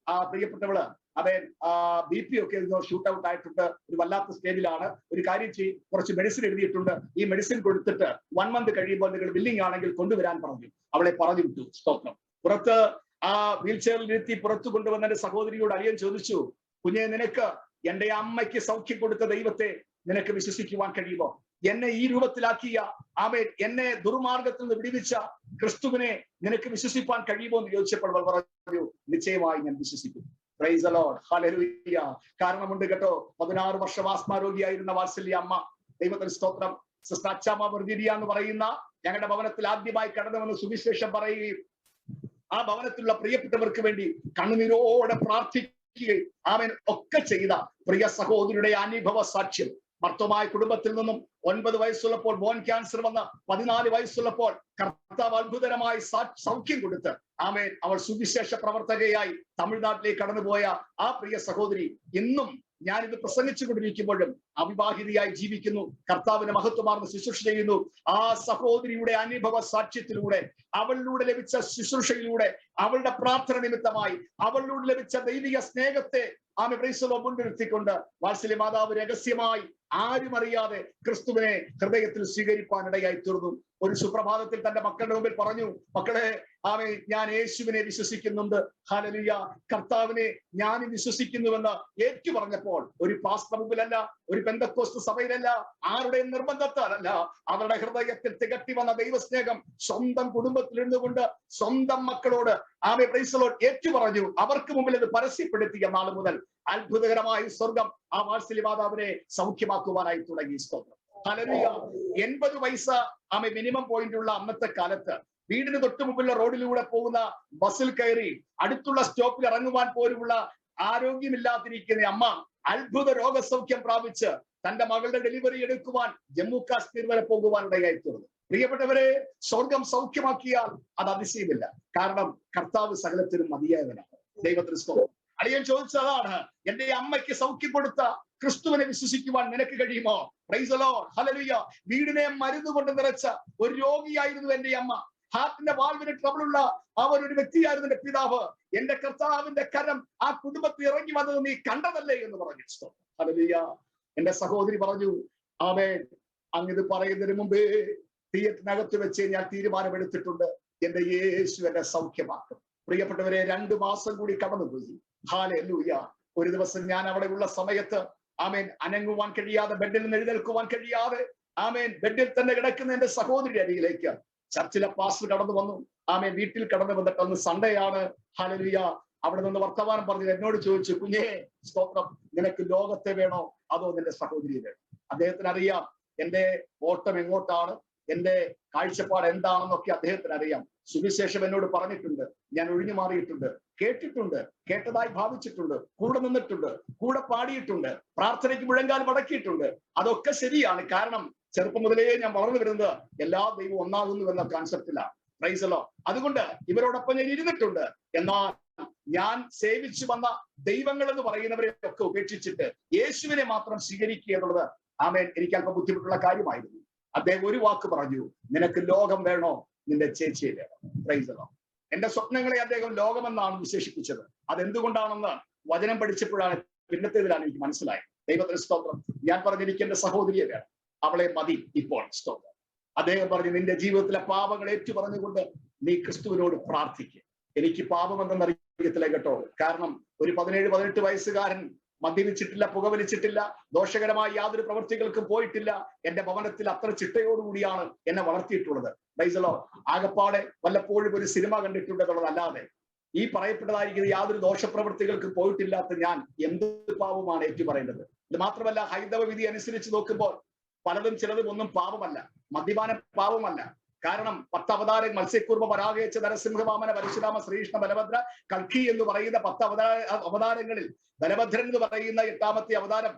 പ്രിയപ്പെട്ടവള് BP ഒക്കെ ഷൂട്ട് ഔട്ട് ആയിട്ടുണ്ട്, ഒരു വല്ലാത്ത സ്റ്റേജിലാണ്. ഒരു കാര്യം ചെയ്യും, കുറച്ച് മെഡിസിൻ എഴുതിയിട്ടുണ്ട്, ഈ മെഡിസിൻ കൊടുത്തിട്ട് 1 month കഴിയുമ്പോൾ നിങ്ങൾ ബില്ലിംഗ് ആണെങ്കിൽ കൊണ്ടുവരാൻ പറഞ്ഞു. അവളെ പറഞ്ഞു വിട്ടു. സ്തോത്രം. പുറത്ത് ആ വീൽ ചെയറിൽ ഇരുത്തി പുറത്തു കൊണ്ടുവന്ന എന്റെ സഹോദരിയോട് അളിയൻ ചോദിച്ചു, കുഞ്ഞെ, നിനക്ക് എന്റെ അമ്മയ്ക്ക് സൗഖ്യം കൊടുത്ത ദൈവത്തെ നിനക്ക് വിശ്വസിക്കുവാൻ കഴിയുമോ? എന്നെ ഈ രൂപത്തിലാക്കിയ എന്നെ ദുർമാർഗത്തിൽ നിന്ന് വിടുവിച്ച ക്രിസ്തുവിനെ നിനക്ക് വിശ്വസിപ്പാൻ കഴിയുമോ എന്ന് ചോദിച്ചപ്പോൾ പറഞ്ഞു, നിശ്ചയമായി ഞാൻ വിശ്വസിക്കും. Price the Lord, hallelujah. കാരണമുണ്ട് കേട്ടോ. 16 വർഷം ആസ്മാരോഗിയായിരുന്ന വാത്സല്യ അമ്മ, ദൈവത്തിന് സ്തോത്രം, സിസ്റ്റർ അച്ചാമ്മ വെർജിനിയ എന്ന് പറയുന്ന ഞങ്ങളുടെ ഭവനത്തിൽ ആദ്യമായി കടന്നു വന്ന് സുവിശേഷം പറയുകയും ആ ഭവനത്തിലുള്ള പ്രിയപ്പെട്ടവർക്ക് വേണ്ടി കണ്ണുനീരോടെ പ്രാർത്ഥിക്കുകയും ഒക്കെ ചെയ്ത പ്രിയ സഹോദരിയുടെ അനുഭവ സാക്ഷ്യം. ഭർത്തമായ കുടുംബത്തിൽ നിന്നും 9 വയസ്സുള്ളപ്പോൾ ബോൺ ക്യാൻസർ വന്ന് 14 വയസ്സുള്ളപ്പോൾ കർത്താവ് അത്ഭുതകരമായി സൗഖ്യം കൊടുത്ത് അവൾ സുവിശേഷ പ്രവർത്തകയായി തമിഴ്നാട്ടിലേക്ക് കടന്നുപോയ ആ പ്രിയ സഹോദരി ഇന്നും ഞാനിത് പ്രസംഗിച്ചു കൊണ്ടിരിക്കുമ്പോഴും അവിവാഹിതയായി ജീവിക്കുന്നു, കർത്താവിന് മഹത്വമാർന്ന ശുശ്രൂഷ ചെയ്യുന്നു. ആ സഹോദരിയുടെ അനുഭവ സാക്ഷ്യത്തിലൂടെ, അവളിലൂടെ ലഭിച്ച ശുശ്രൂഷയിലൂടെ, അവളുടെ പ്രാർത്ഥന നിമിത്തമായി അവളിലൂടെ ലഭിച്ച ദൈവിക സ്നേഹത്തെ മുൻനിർത്തിക്കൊണ്ട് വാത്സല്യ മാതാവ് രഹസ്യമായി ആരും അറിയാതെ ക്രിസ്തുവിനെ ഹൃദയത്തിൽ സ്വീകരിപ്പാനിടയായി തീർന്നു. ഒരു സുപ്രഭാതത്തിൽ തന്റെ മക്കളുടെ മുമ്പിൽ പറഞ്ഞു, മക്കളെ, ഞാൻ യേശുവിനെ വിശ്വസിക്കുന്നുണ്ട്, ഹല്ലേലൂയ, കർത്താവിനെ ഞാൻ വിശ്വസിക്കുന്നുവെന്ന് ഏറ്റു പറഞ്ഞപ്പോൾ ഒരു പാസ്റ്റർ മുമ്പിലല്ല, ഒരു പെന്തക്കോസ്ത് സഭയിലല്ല, ആരുടെ നിർബന്ധത്താലല്ല, അവരുടെ ഹൃദയത്തിൽ തികട്ടി വന്ന ദൈവസ്നേഹം സ്വന്തം കുടുംബത്തിൽ ഇരുന്നുകൊണ്ട് സ്വന്തം മക്കളോട് പ്രൈസ് ദി ലോർഡ് ഏറ്റു പറഞ്ഞു. അവർക്ക് മുമ്പിൽ ഇത് പരസ്യപ്പെടുത്തിയ നാൾ മുതൽ അത്ഭുതകരമായി സ്വർഗം ആ വാത്സല്യ മാതാവിനെ സൗഖ്യമാക്കുവാനായി തുടങ്ങി. സ്തോത്രം, ഹല്ലേലൂയ. 80 വയസ്സ് മിനിമം പോയിന്റ് ഉള്ള അന്നത്തെ കാലത്ത് വീടിന് തൊട്ട് മുമ്പുള്ള റോഡിലൂടെ പോകുന്ന ബസ്സിൽ കയറി അടുത്തുള്ള സ്റ്റോപ്പിൽ ഇറങ്ങുവാൻ പോലുമുള്ള ആരോഗ്യമില്ലാതിരിക്കുന്ന അമ്മ അത്ഭുത രോഗസൗഖ്യം പ്രാപിച്ച് തന്റെ മകളുടെ ഡെലിവറി എടുക്കുവാൻ ജമ്മു കാശ്മീർ വരെ പോകുവാൻ ഇടയായി തീർന്നു. പ്രിയപ്പെട്ടവരെ, സ്വർഗം സൗഖ്യമാക്കിയാൽ അത് അതിശയമില്ല. കാരണം കർത്താവ് സകലത്തിനും മതിയായവനാണ്. ദൈവത്തിന് സ്തോത്രം. അളിയൻ ചോദിച്ചതാണ്, എന്റെ അമ്മയ്ക്ക് സൗഖ്യം കൊടുത്ത ക്രിസ്തുവിനെ വിശ്വസിക്കുവാൻ നിനക്ക് കഴിയുമോ? Price the Lord, hallelujah. വീടിനെ മരുന്ന് കൊണ്ട് നിറച്ച ഒരു രോഗിയായിരുന്നു എന്റെ അമ്മ. ഹാർട്ടിന്റെ വാൽവിന് ട്രബിൾ ഉള്ള ഒരു വ്യക്തിയായിരുന്നു എന്റെ പിതാവ്. എന്റെ കർത്താവിന്റെ കരം ആ കുടുംബത്തിൽ ഇറങ്ങി വന്നത് നീ കണ്ടതല്ലേ എന്ന് പറഞ്ഞു. ഹല്ലേലൂയ. എന്റെ സഹോദരി പറഞ്ഞു, അങ്ങിത് പറയുന്നതിന് മുമ്പേ തിയേറ്ററിനകത്ത് വെച്ച് ഞാൻ തീരുമാനമെടുത്തിട്ടുണ്ട്, എന്റെ യേശു എന്നെ സൗഖ്യമാക്കും. പ്രിയപ്പെട്ടവരെ, 2 മാസം കൂടി കടന്നുപോയി. ഹല്ലേലൂയ. ഒരു ദിവസം ഞാൻ അവിടെ ഉള്ള സമയത്ത് അനങ്ങുവാൻ കഴിയാതെ, ബെഡിൽ നിന്ന് എഴുന്നേൽക്കുവാൻ കഴിയാതെ ബെഡിൽ തന്നെ കിടക്കുന്ന എന്റെ സഹോദരിയുടെ അരികിലേക്ക് ചർച്ചിലെ പാസ്റ്റർ കടന്നു വന്നു. വീട്ടിൽ കടന്നു വന്നിട്ട് അന്ന് സൺഡേ ആണ്. ഹല്ലേലൂയ. അവിടെ നിന്ന് വർത്തമാനം പറഞ്ഞത് എന്നോട് ചോദിച്ചു, കുഞ്ഞേ, സ്തോത്രം, നിനക്ക് ലോകത്തെ വേണോ അതോ നിന്റെ സഹോദരിയെ വേണോ? അദ്ദേഹത്തിന് അറിയാം എന്റെ ഓട്ടം എങ്ങോട്ടാണ്, എന്റെ കാഴ്ചപ്പാട് എന്താണെന്നൊക്കെ അദ്ദേഹത്തിന് അറിയാം. സുവിശേഷം എന്നോട് പറഞ്ഞിട്ടുണ്ട്, ഞാൻ ഒഴിഞ്ഞു മാറിയിട്ടുണ്ട്, കേട്ടിട്ടുണ്ട്, കേട്ടതായി ഭാവിച്ചിട്ടുണ്ട്, കൂടെ നിന്നിട്ടുണ്ട്, കൂടെ പാടിയിട്ടുണ്ട്, പ്രാർത്ഥനയ്ക്ക് മുഴങ്കാൽ മടക്കിയിട്ടുണ്ട്. അതൊക്കെ ശരിയാണ്. കാരണം ചെറുപ്പം മുതലേ ഞാൻ വളർന്നു വരുന്നത് എല്ലാ ദൈവവും ഒന്നാകുന്നു എന്ന കോൺസെപ്റ്റിലാണ്. Price the Lord. അതുകൊണ്ട് ഇവരോടൊപ്പം ഞാൻ ഇരുന്നിട്ടുണ്ട്. എന്നാൽ ഞാൻ സേവിച്ചു വന്ന ദൈവങ്ങൾ എന്ന് പറയുന്നവരെ ഒക്കെ ഉപേക്ഷിച്ചിട്ട് യേശുവിനെ മാത്രം സ്വീകരിക്കുക എന്നുള്ളത് എനിക്ക് അല്പം ബുദ്ധിമുട്ടുള്ള കാര്യമായിരുന്നു. അദ്ദേഹം ഒരു വാക്ക് പറഞ്ഞു, നിനക്ക് ലോകം വേണോ നിന്റെ ചേച്ചിയെ വേണോ? Price the Lord. എന്റെ സ്വപ്നങ്ങളെ അദ്ദേഹം ലോകമെന്നാണ് വിശേഷിപ്പിച്ചത്. അതെന്തുകൊണ്ടാണെന്ന് വചനം പഠിച്ചപ്പോഴാണ്, പിന്നത്തേതിലാണ് എനിക്ക് മനസ്സിലായത്. ദൈവത്തിന് സ്തോത്രം. ഞാൻ പറഞ്ഞിരിക്കും എന്റെ സഹോദരിയെ വേണം, അവളെ മതി ഇപ്പോൾ. സ്തോത്രം. അദ്ദേഹം പറഞ്ഞു, നിന്റെ ജീവിതത്തിലെ പാപങ്ങൾ ഏറ്റു പറഞ്ഞുകൊണ്ട് നീ ക്രിസ്തുവിനോട് പ്രാർത്ഥിക്കുക. എനിക്ക് പാപമെന്തെന്ന് അറിയത്തില്ല കേട്ടോ. കാരണം ഒരു 17-18 വയസ്സുകാരൻ മദ്യപിച്ചിട്ടില്ല, പുകവലിച്ചിട്ടില്ല, ദോഷകരമായ യാതൊരു പ്രവൃത്തികൾക്കും പോയിട്ടില്ല. എന്റെ ഭവനത്തിൽ അത്ര ചിട്ടയോടുകൂടിയാണ് എന്നെ വളർത്തിയിട്ടുള്ളത്. Price the Lord. ആകപ്പാടെ വല്ലപ്പോഴും ഒരു സിനിമ കണ്ടിട്ടുണ്ടെന്നുള്ളതല്ലാതെ ഈ പറയപ്പെട്ടതായിരിക്കുന്ന യാതൊരു ദോഷപ്രവൃത്തികൾക്കും പോയിട്ടില്ലാത്ത ഞാൻ എന്ത് പാപമാണ് ഏറ്റുപറയേണ്ടത്? ഇത് മാത്രമല്ല, ഹൈന്ദവ വിധി അനുസരിച്ച് നോക്കുമ്പോൾ പലതും ചിലതും ഒന്നും പാപമല്ല. മദ്യപാനം പാപമല്ല. കാരണം 10 അവതാരം, മത്സ്യക്കൂർമ്മ, പരാഗേച്ച, നരസിംഹവാമന, പരശുരാമ, ശ്രീകൃഷ്ണ, ബലഭദ്ര, കൽക്കി എന്ന് പറയുന്ന 10 അവതാരങ്ങളിൽ ബലഭദ്രൻ എന്ന് പറയുന്ന 8ാമത്തെ അവതാരം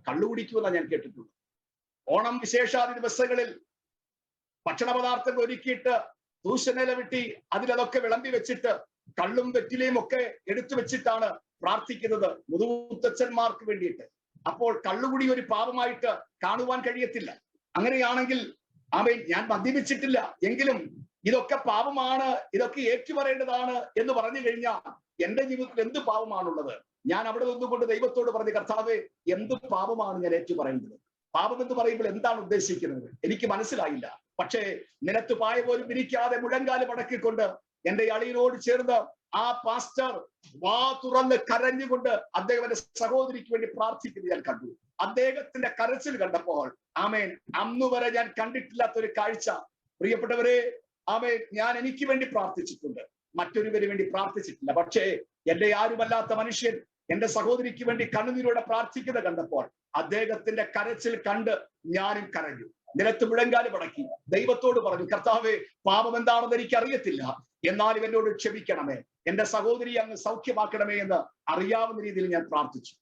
കള്ളുകുടിക്കുമെന്നാണ് ഞാൻ കേട്ടിട്ടുള്ളത്. ഓണം വിശേഷാദി ദിവസങ്ങളിൽ ഭക്ഷണ പദാർത്ഥങ്ങൾ ഒരുക്കിയിട്ട് തൂശനില വെട്ടി അതിലതൊക്കെ വിളമ്പി വെച്ചിട്ട് കള്ളും വെറ്റിലയും ഒക്കെ എടുത്തു വെച്ചിട്ടാണ് പ്രാർത്ഥിക്കുന്നത് മുതുമുത്തച്ഛന്മാർക്ക് വേണ്ടിയിട്ട്. അപ്പോൾ കള്ളുകുടി ഒരു പാപമായിട്ട് കാണുവാൻ കഴിയത്തില്ല. അങ്ങനെയാണെങ്കിൽ ഞാൻ മദ്യപിച്ചിട്ടില്ല, എങ്കിലും ഇതൊക്കെ പാപമാണ്, ഇതൊക്കെ ഏറ്റുപറയേണ്ടതാണ് എന്ന് പറഞ്ഞു കഴിഞ്ഞാൽ എന്റെ ജീവിതത്തിൽ എന്ത് പാപമാണുള്ളത്? ഞാൻ അവിടെ നിന്നുകൊണ്ട് ദൈവത്തോട് പറഞ്ഞു, കർത്താവേ, എന്ത് പാപമാണ് ഞാൻ ഏറ്റുപറയേണ്ടത്? പാപം എന്ന് പറയുമ്പോൾ എന്താണ് ഉദ്ദേശിക്കുന്നത് എനിക്ക് മനസ്സിലായില്ല. പക്ഷേ നിലത്ത് പായ പോലും വിരിക്കാതെ മുഴങ്കാല് മടക്കിക്കൊണ്ട് എന്റെ അളിയനോട് ചേർന്ന് ആ പാസ്റ്റർ വാ തുറന്ന് കരഞ്ഞുകൊണ്ട് അദ്ദേഹത്തിന്റെ സഹോദരിക്ക് വേണ്ടി പ്രാർത്ഥിക്കുന്നത് ഞാൻ കണ്ടു. അദ്ദേഹത്തിന്റെ കരച്ചിൽ കണ്ടപ്പോൾ ആമേൻ, അന്ന് വരെ ഞാൻ കണ്ടിട്ടില്ലാത്ത ഒരു കാഴ്ച. പ്രിയപ്പെട്ടവരെ, ആമേൻ, ഞാൻ എനിക്ക് വേണ്ടി പ്രാർത്ഥിച്ചിട്ടുണ്ട്, മറ്റൊരുവന് വേണ്ടി പ്രാർത്ഥിച്ചിട്ടില്ല. പക്ഷേ എന്റെ ആരുമല്ലാത്ത മനുഷ്യൻ എന്റെ സഹോദരിക്ക് വേണ്ടി കണ്ണുനീരോടെ പ്രാർത്ഥിക്കുന്നത് കണ്ടപ്പോൾ അദ്ദേഹത്തിന്റെ കരച്ചിൽ കണ്ട് ഞാനും കരഞ്ഞു. നിലത്ത് മുഴങ്കാല് മടക്കി ദൈവത്തോട് പറഞ്ഞു, കർത്താവേ, പാപം എന്താണെന്ന് എനിക്ക് അറിയത്തില്ല, എന്നാലും എന്നോട് ക്ഷമിക്കണമേ, എന്റെ സഹോദരി അങ്ങ് സൗഖ്യമാക്കണമേ എന്ന് അറിയാവുന്ന രീതിയിൽ ഞാൻ പ്രാർത്ഥിച്ചു.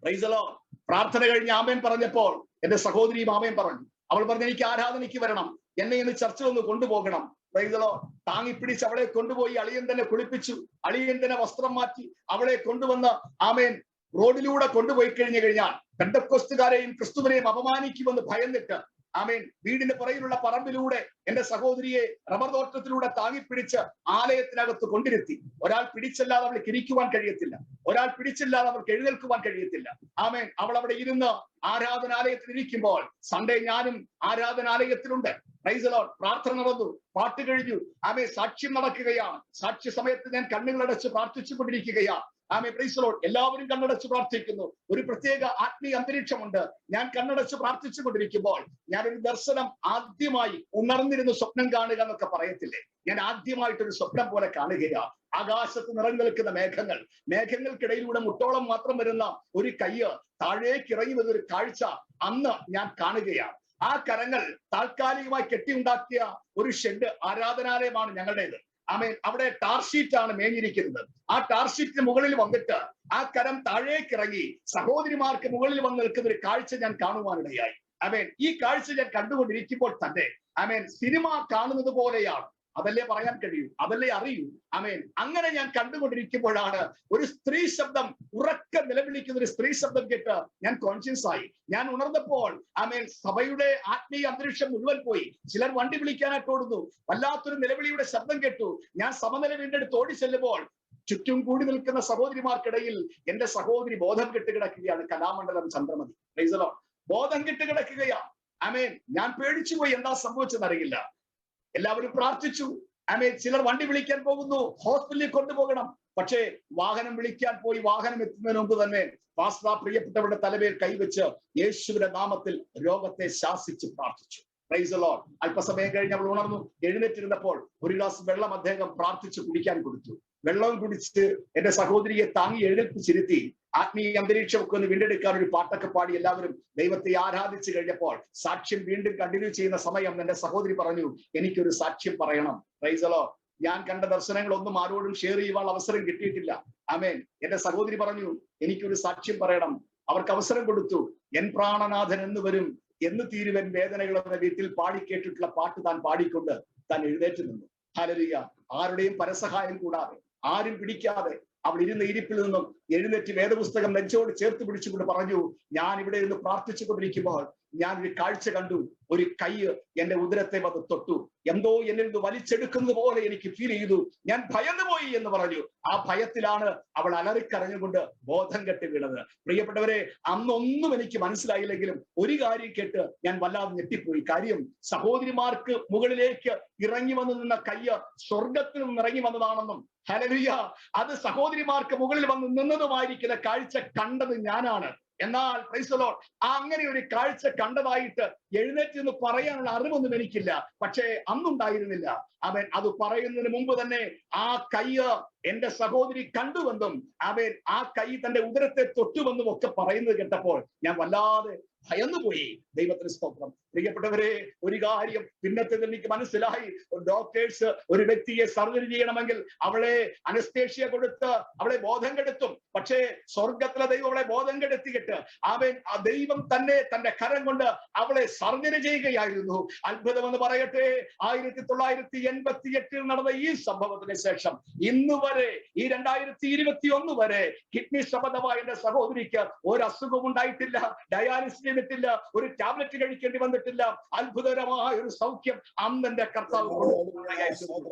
Price the Lord. പ്രാർത്ഥന കഴിഞ്ഞ് ആമേൻ പറഞ്ഞപ്പോൾ എന്റെ സഹോദരിയും ആമേൻ പറഞ്ഞു. അവൾ പറഞ്ഞു, എനിക്ക് ആരാധനയ്ക്ക് വരണം, എന്നെ ഇന്ന് ചർച്ചിലൊന്ന് കൊണ്ടുപോകണം. Price the Lord. താങ്ങിപ്പിടിച്ച് അവളെ കൊണ്ടുപോയി അളിയൻ തന്നെ കുളിപ്പിച്ചു, അളിയൻ തന്നെ വസ്ത്രം മാറ്റി അവളെ കൊണ്ടുവന്ന് ആമേൻ റോഡിലൂടെ കൊണ്ടുപോയി കഴിഞ്ഞാൽ പെന്തക്കോസ്തുകാരെയും ക്രിസ്തുവിനെയും അപമാനിക്കുമെന്ന് ഭയന്നിട്ട് ആമേൻ വീടിന്റെ പുറകിലുള്ള പറമ്പിലൂടെ എന്റെ സഹോദരിയെ റബ്ബർ തോട്ടത്തിലൂടെ താങ്ങിപ്പിടിച്ച് ആലയത്തിനകത്ത് കൊണ്ടിരുത്തി. ഒരാൾ പിടിച്ചല്ലാതെ അവൾക്ക് ഇരിക്കുവാൻ കഴിയത്തില്ല, ഒരാൾ പിടിച്ചില്ലാതെ അവൾക്ക് എഴുന്നേൽക്കുവാൻ കഴിയത്തില്ല. ആമേൻ. അവൾ അവിടെ ഇരുന്ന് ആരാധനാലയത്തിൽ ഇരിക്കുമ്പോൾ സൺഡേ ഞാനും ആരാധനാലയത്തിലുണ്ട്. Price the Lord. പ്രാർത്ഥന നടന്നു, പാട്ട് കഴിഞ്ഞു, ആമേൻ, സാക്ഷ്യം നടക്കുകയാണ്. സാക്ഷ്യ സമയത്ത് ഞാൻ കണ്ണുകളടച്ച് പ്രാർത്ഥിച്ചു കൊണ്ടിരിക്കുകയാണ്. ആമേൻ. Praise the Lord. എല്ലാവരും കണ്ണടച്ച് പ്രാർത്ഥിക്കുന്നു. ഒരു പ്രത്യേക ആത്മീയ അന്തരീക്ഷമുണ്ട്. ഞാൻ കണ്ണടച്ച് പ്രാർത്ഥിച്ചു കൊണ്ടിരിക്കുമ്പോൾ ഞാനൊരു ദർശനം ആദ്യമായി ഉണർന്നിരുന്ന് സ്വപ്നം കാണുക എന്നൊക്കെ പറയത്തില്ലേ, ഞാൻ ആദ്യമായിട്ടൊരു സ്വപ്നം പോലെ കാണുകയാണ്. ആകാശത്ത് നിറഞ്ഞു നിൽക്കുന്ന മേഘങ്ങൾ, മേഘങ്ങൾക്കിടയിലൂടെ മുട്ടോളം മാത്രം വരുന്ന ഒരു കയ്യ് താഴേക്ക് ഇറങ്ങി വരുന്നൊരു കാഴ്ച അന്ന് ഞാൻ കാണുകയാണ്. ആ കരങ്ങൾ താൽക്കാലികമായി കെട്ടിയുണ്ടാക്കിയ ഒരു ഷെഡ് ആരാധനാലയമാണ് ഞങ്ങളുടേത്. ആമേൻ. അവിടെ ടാർഷീറ്റാണ് മേഞ്ഞിരിക്കുന്നത്. ആ ടാർഷീറ്റിന് മുകളിൽ വന്നിട്ട് ആ കരം താഴേക്കിറങ്ങി സഹോദരിമാർക്ക് മുകളിൽ വന്ന് നിൽക്കുന്ന ഒരു കാഴ്ച ഞാൻ കാണുവാനിടയായി. ആമേൻ. ഈ കാഴ്ച ഞാൻ കണ്ടുകൊണ്ടിരിക്കുമ്പോൾ തന്നെ ആമേൻ, സിനിമ കാണുന്നത് പോലെയാണ്. അതല്ലേ പറയാൻ കഴിയൂ, അതല്ലേ അറിയൂ. ആമേൻ. അങ്ങനെ ഞാൻ കണ്ടുകൊണ്ടിരിക്കുമ്പോഴാണ് ഒരു സ്ത്രീ ശബ്ദം, ഉറക്കെ നിലവിളിക്കുന്ന ഒരു സ്ത്രീ ശബ്ദം കേട്ട് ഞാൻ കോൺഷ്യസ് ആയി. ഞാൻ ഉണർന്നപ്പോൾ ആമേൻ, സഭയുടെ ആത്മീയ അന്തരീക്ഷം മുഴുവൻ പോയി. ചിലർ വണ്ടി വിളിക്കാനായിട്ട് ഓടുന്നു. വല്ലാത്തൊരു നിലവിളിയുടെ ശബ്ദം കേട്ടു. ഞാൻ സമനില വീണ്ടെടുത്ത് ഓടി ചെല്ലുമ്പോൾ ചുറ്റും കൂടി നിൽക്കുന്ന സഹോദരിമാർക്കിടയിൽ എന്റെ സഹോദരി ബോധം കെട്ട് കിടക്കുകയാണ്. Kalamandalam Chandramathi. Price the Lord. ബോധം കെട്ട് കിടക്കുകയാണ്. ആമേൻ. ഞാൻ പേടിച്ചുപോയി, എന്താ സംഭവിച്ചെന്നറിയില്ല. എല്ലാവരും പ്രാർത്ഥിച്ചു. ആമേൻ. ചിലർ വണ്ടി വിളിക്കാൻ പോകുന്നു, ഹോസ്പിറ്റലിൽ കൊണ്ടുപോകണം. പക്ഷേ വാഹനം വിളിക്കാൻ പോയി വാഹനം എത്തുന്നതിന് മുമ്പ് തന്നെ പാസ്റ്റർ പ്രിയപ്പെട്ടവരുടെ തലമേൽ കൈവച്ച് യേശുവിന്റെ നാമത്തിൽ രോഗത്തെ ശാസിച്ച് പ്രാർത്ഥിച്ചു. Price the Lord. അല്പസമയം കഴിഞ്ഞ് അവൾ ഉണർന്നു. എഴുന്നേറ്റിരുന്നപ്പോൾ ഒരു ഗ്ലാസ് വെള്ളം അദ്ദേഹം പ്രാർത്ഥിച്ച് കുടിക്കാൻ കൊടുത്തു. വെള്ളം കുടിച്ച് എന്റെ സഹോദരിയെ താങ്ങി എഴുന്നേൽപ്പിച്ചിരുത്തി ആത്മീയ അന്തരീക്ഷമൊക്കെ ഒന്ന് വീണ്ടെടുക്കാൻ ഒരു പാട്ടൊക്കെ പാടി എല്ലാവരും ദൈവത്തെ ആരാധിച്ചു കഴിഞ്ഞപ്പോൾ സാക്ഷ്യം വീണ്ടും കണ്ടിന്യൂ ചെയ്യുന്ന സമയം എന്റെ സഹോദരി പറഞ്ഞു, എനിക്കൊരു സാക്ഷ്യം പറയണം. Price the Lord. ഞാൻ കണ്ട ദർശനങ്ങളൊന്നും ആരോടും ഷെയർ ചെയ്യുവാൻ അവസരം കിട്ടിയിട്ടില്ല. ആമേൻ. എന്റെ സഹോദരി പറഞ്ഞു, എനിക്കൊരു സാക്ഷ്യം പറയണം. അവർക്ക് അവസരം കൊടുത്തു. എൻ പ്രാണനാഥൻ എന്ന് വരും, എന്ന് തീരുവൻ വേദനകൾ എന്ന വീട്ടിൽ പാടിക്കേട്ടിട്ടുള്ള പാട്ട് താൻ പാടിക്കൊണ്ട് താൻ എഴുന്നേറ്റ് നിന്നു. ഹല്ലേലൂയ. ആരുടെയും പരസഹായം കൂടാതെ, ആരും പിടിക്കാതെ അവൾ ഇരുന്ന ഇരിപ്പിൽ നിന്നും എഴുന്നേറ്റ് വേദപുസ്തകം നെഞ്ചോട് ചേർത്ത് പിടിച്ചുകൊണ്ട് പറഞ്ഞു, ഞാൻ ഇവിടെ ഇരുന്ന് പ്രാർത്ഥിച്ചു കൊണ്ടിരിക്കുമ്പോൾ ഞാൻ ഒരു കാഴ്ച കണ്ടു. ഒരു കയ്യ് എന്റെ ഉദരത്തെ വന്ന് തൊട്ടു. എന്തോ എന്നിൽ നിന്ന് വലിച്ചെടുക്കുന്നത് പോലെ എനിക്ക് ഫീൽ ചെയ്തു. ഞാൻ ഭയന്നു പോയി എന്ന് പറഞ്ഞു. ആ ഭയത്തിലാണ് അവൾ അലറിക്കരഞ്ഞുകൊണ്ട് ബോധം കെട്ട് വീണത്. പ്രിയപ്പെട്ടവരെ, അന്നൊന്നും എനിക്ക് മനസ്സിലായില്ലെങ്കിലും ഒരു കാര്യം കേട്ട് ഞാൻ വല്ലാതെ ഞെട്ടിപ്പോയി. കാര്യം, സഹോദരിമാർക്ക് മുകളിലേക്ക് ഇറങ്ങി വന്നു നിന്ന കയ്യ് സ്വർഗത്തിൽ നിന്ന് ഇറങ്ങി വന്നതാണെന്നും, ഹല്ലേലൂയ, അത് സഹോദരിമാർക്ക് മുകളിൽ വന്ന് നിന്നതുമായിരിക്കുന്ന കാഴ്ച കണ്ടത് ഞാനാണ്. എന്നാൽ പ്രൈസ് ദി ലോർഡ്, അങ്ങനെ ഒരു കാഴ്ച കണ്ടതായിട്ട് എഴുന്നേറ്റ് എന്ന് പറയാനുള്ള അറിവൊന്നും എനിക്കില്ല. പക്ഷേ അന്നുണ്ടായിരുന്നില്ല. അവൻ അത് പറയുന്നതിന് മുമ്പ് തന്നെ ആ കയ്യ് എന്റെ സഹോദരി കണ്ടുവെന്നും അവൻ ആ കൈ തന്റെ ഉദരത്തെ തൊട്ടുവെന്നും ഒക്കെ പറയുന്നത് കേട്ടപ്പോൾ ഞാൻ വല്ലാതെ ഭയന്നുപോയി. ദൈവത്തിന് സ്തോത്രം. പ്രിയപ്പെട്ടവരെ, ഒരു കാര്യം പിന്നത്തെ എനിക്ക് മനസ്സിലായി. ഡോക്ടേഴ്സ് ഒരു വ്യക്തിയെ സർജറി ചെയ്യണമെങ്കിൽ അവളെ അനസ്തേഷ്യ കൊടുത്ത് അവളെ ബോധം കെടുത്തും. പക്ഷേ സ്വർഗത്തിലെ ദൈവം അവളെ ബോധം കെടുത്തിയിട്ട് അവൻ ആ ദൈവം തന്നെ തന്റെ കരം കൊണ്ട് അവളെ സർജറി ചെയ്യുകയായിരുന്നു. അത്ഭുതമെന്ന് പറയട്ടെ, 1988 നടന്ന ഈ സംഭവത്തിന് ശേഷം ഇന്ന് വരെ, ഈ 2021 വരെ കിഡ്നി സംബന്ധമായ എന്റെ സഹോദരിക്ക് ഒരു അസുഖം ഉണ്ടായിട്ടില്ല, ഡയാലിസിസ് ചെയ്തിട്ടില്ല, ഒരു ടാബ്ലറ്റ് കഴിക്കേണ്ടി വന്നിട്ടില്ല. അത്ഭുതകരമായ ഒരു സൗഖ്യം അന്ന് എന്റെ കർത്താവ്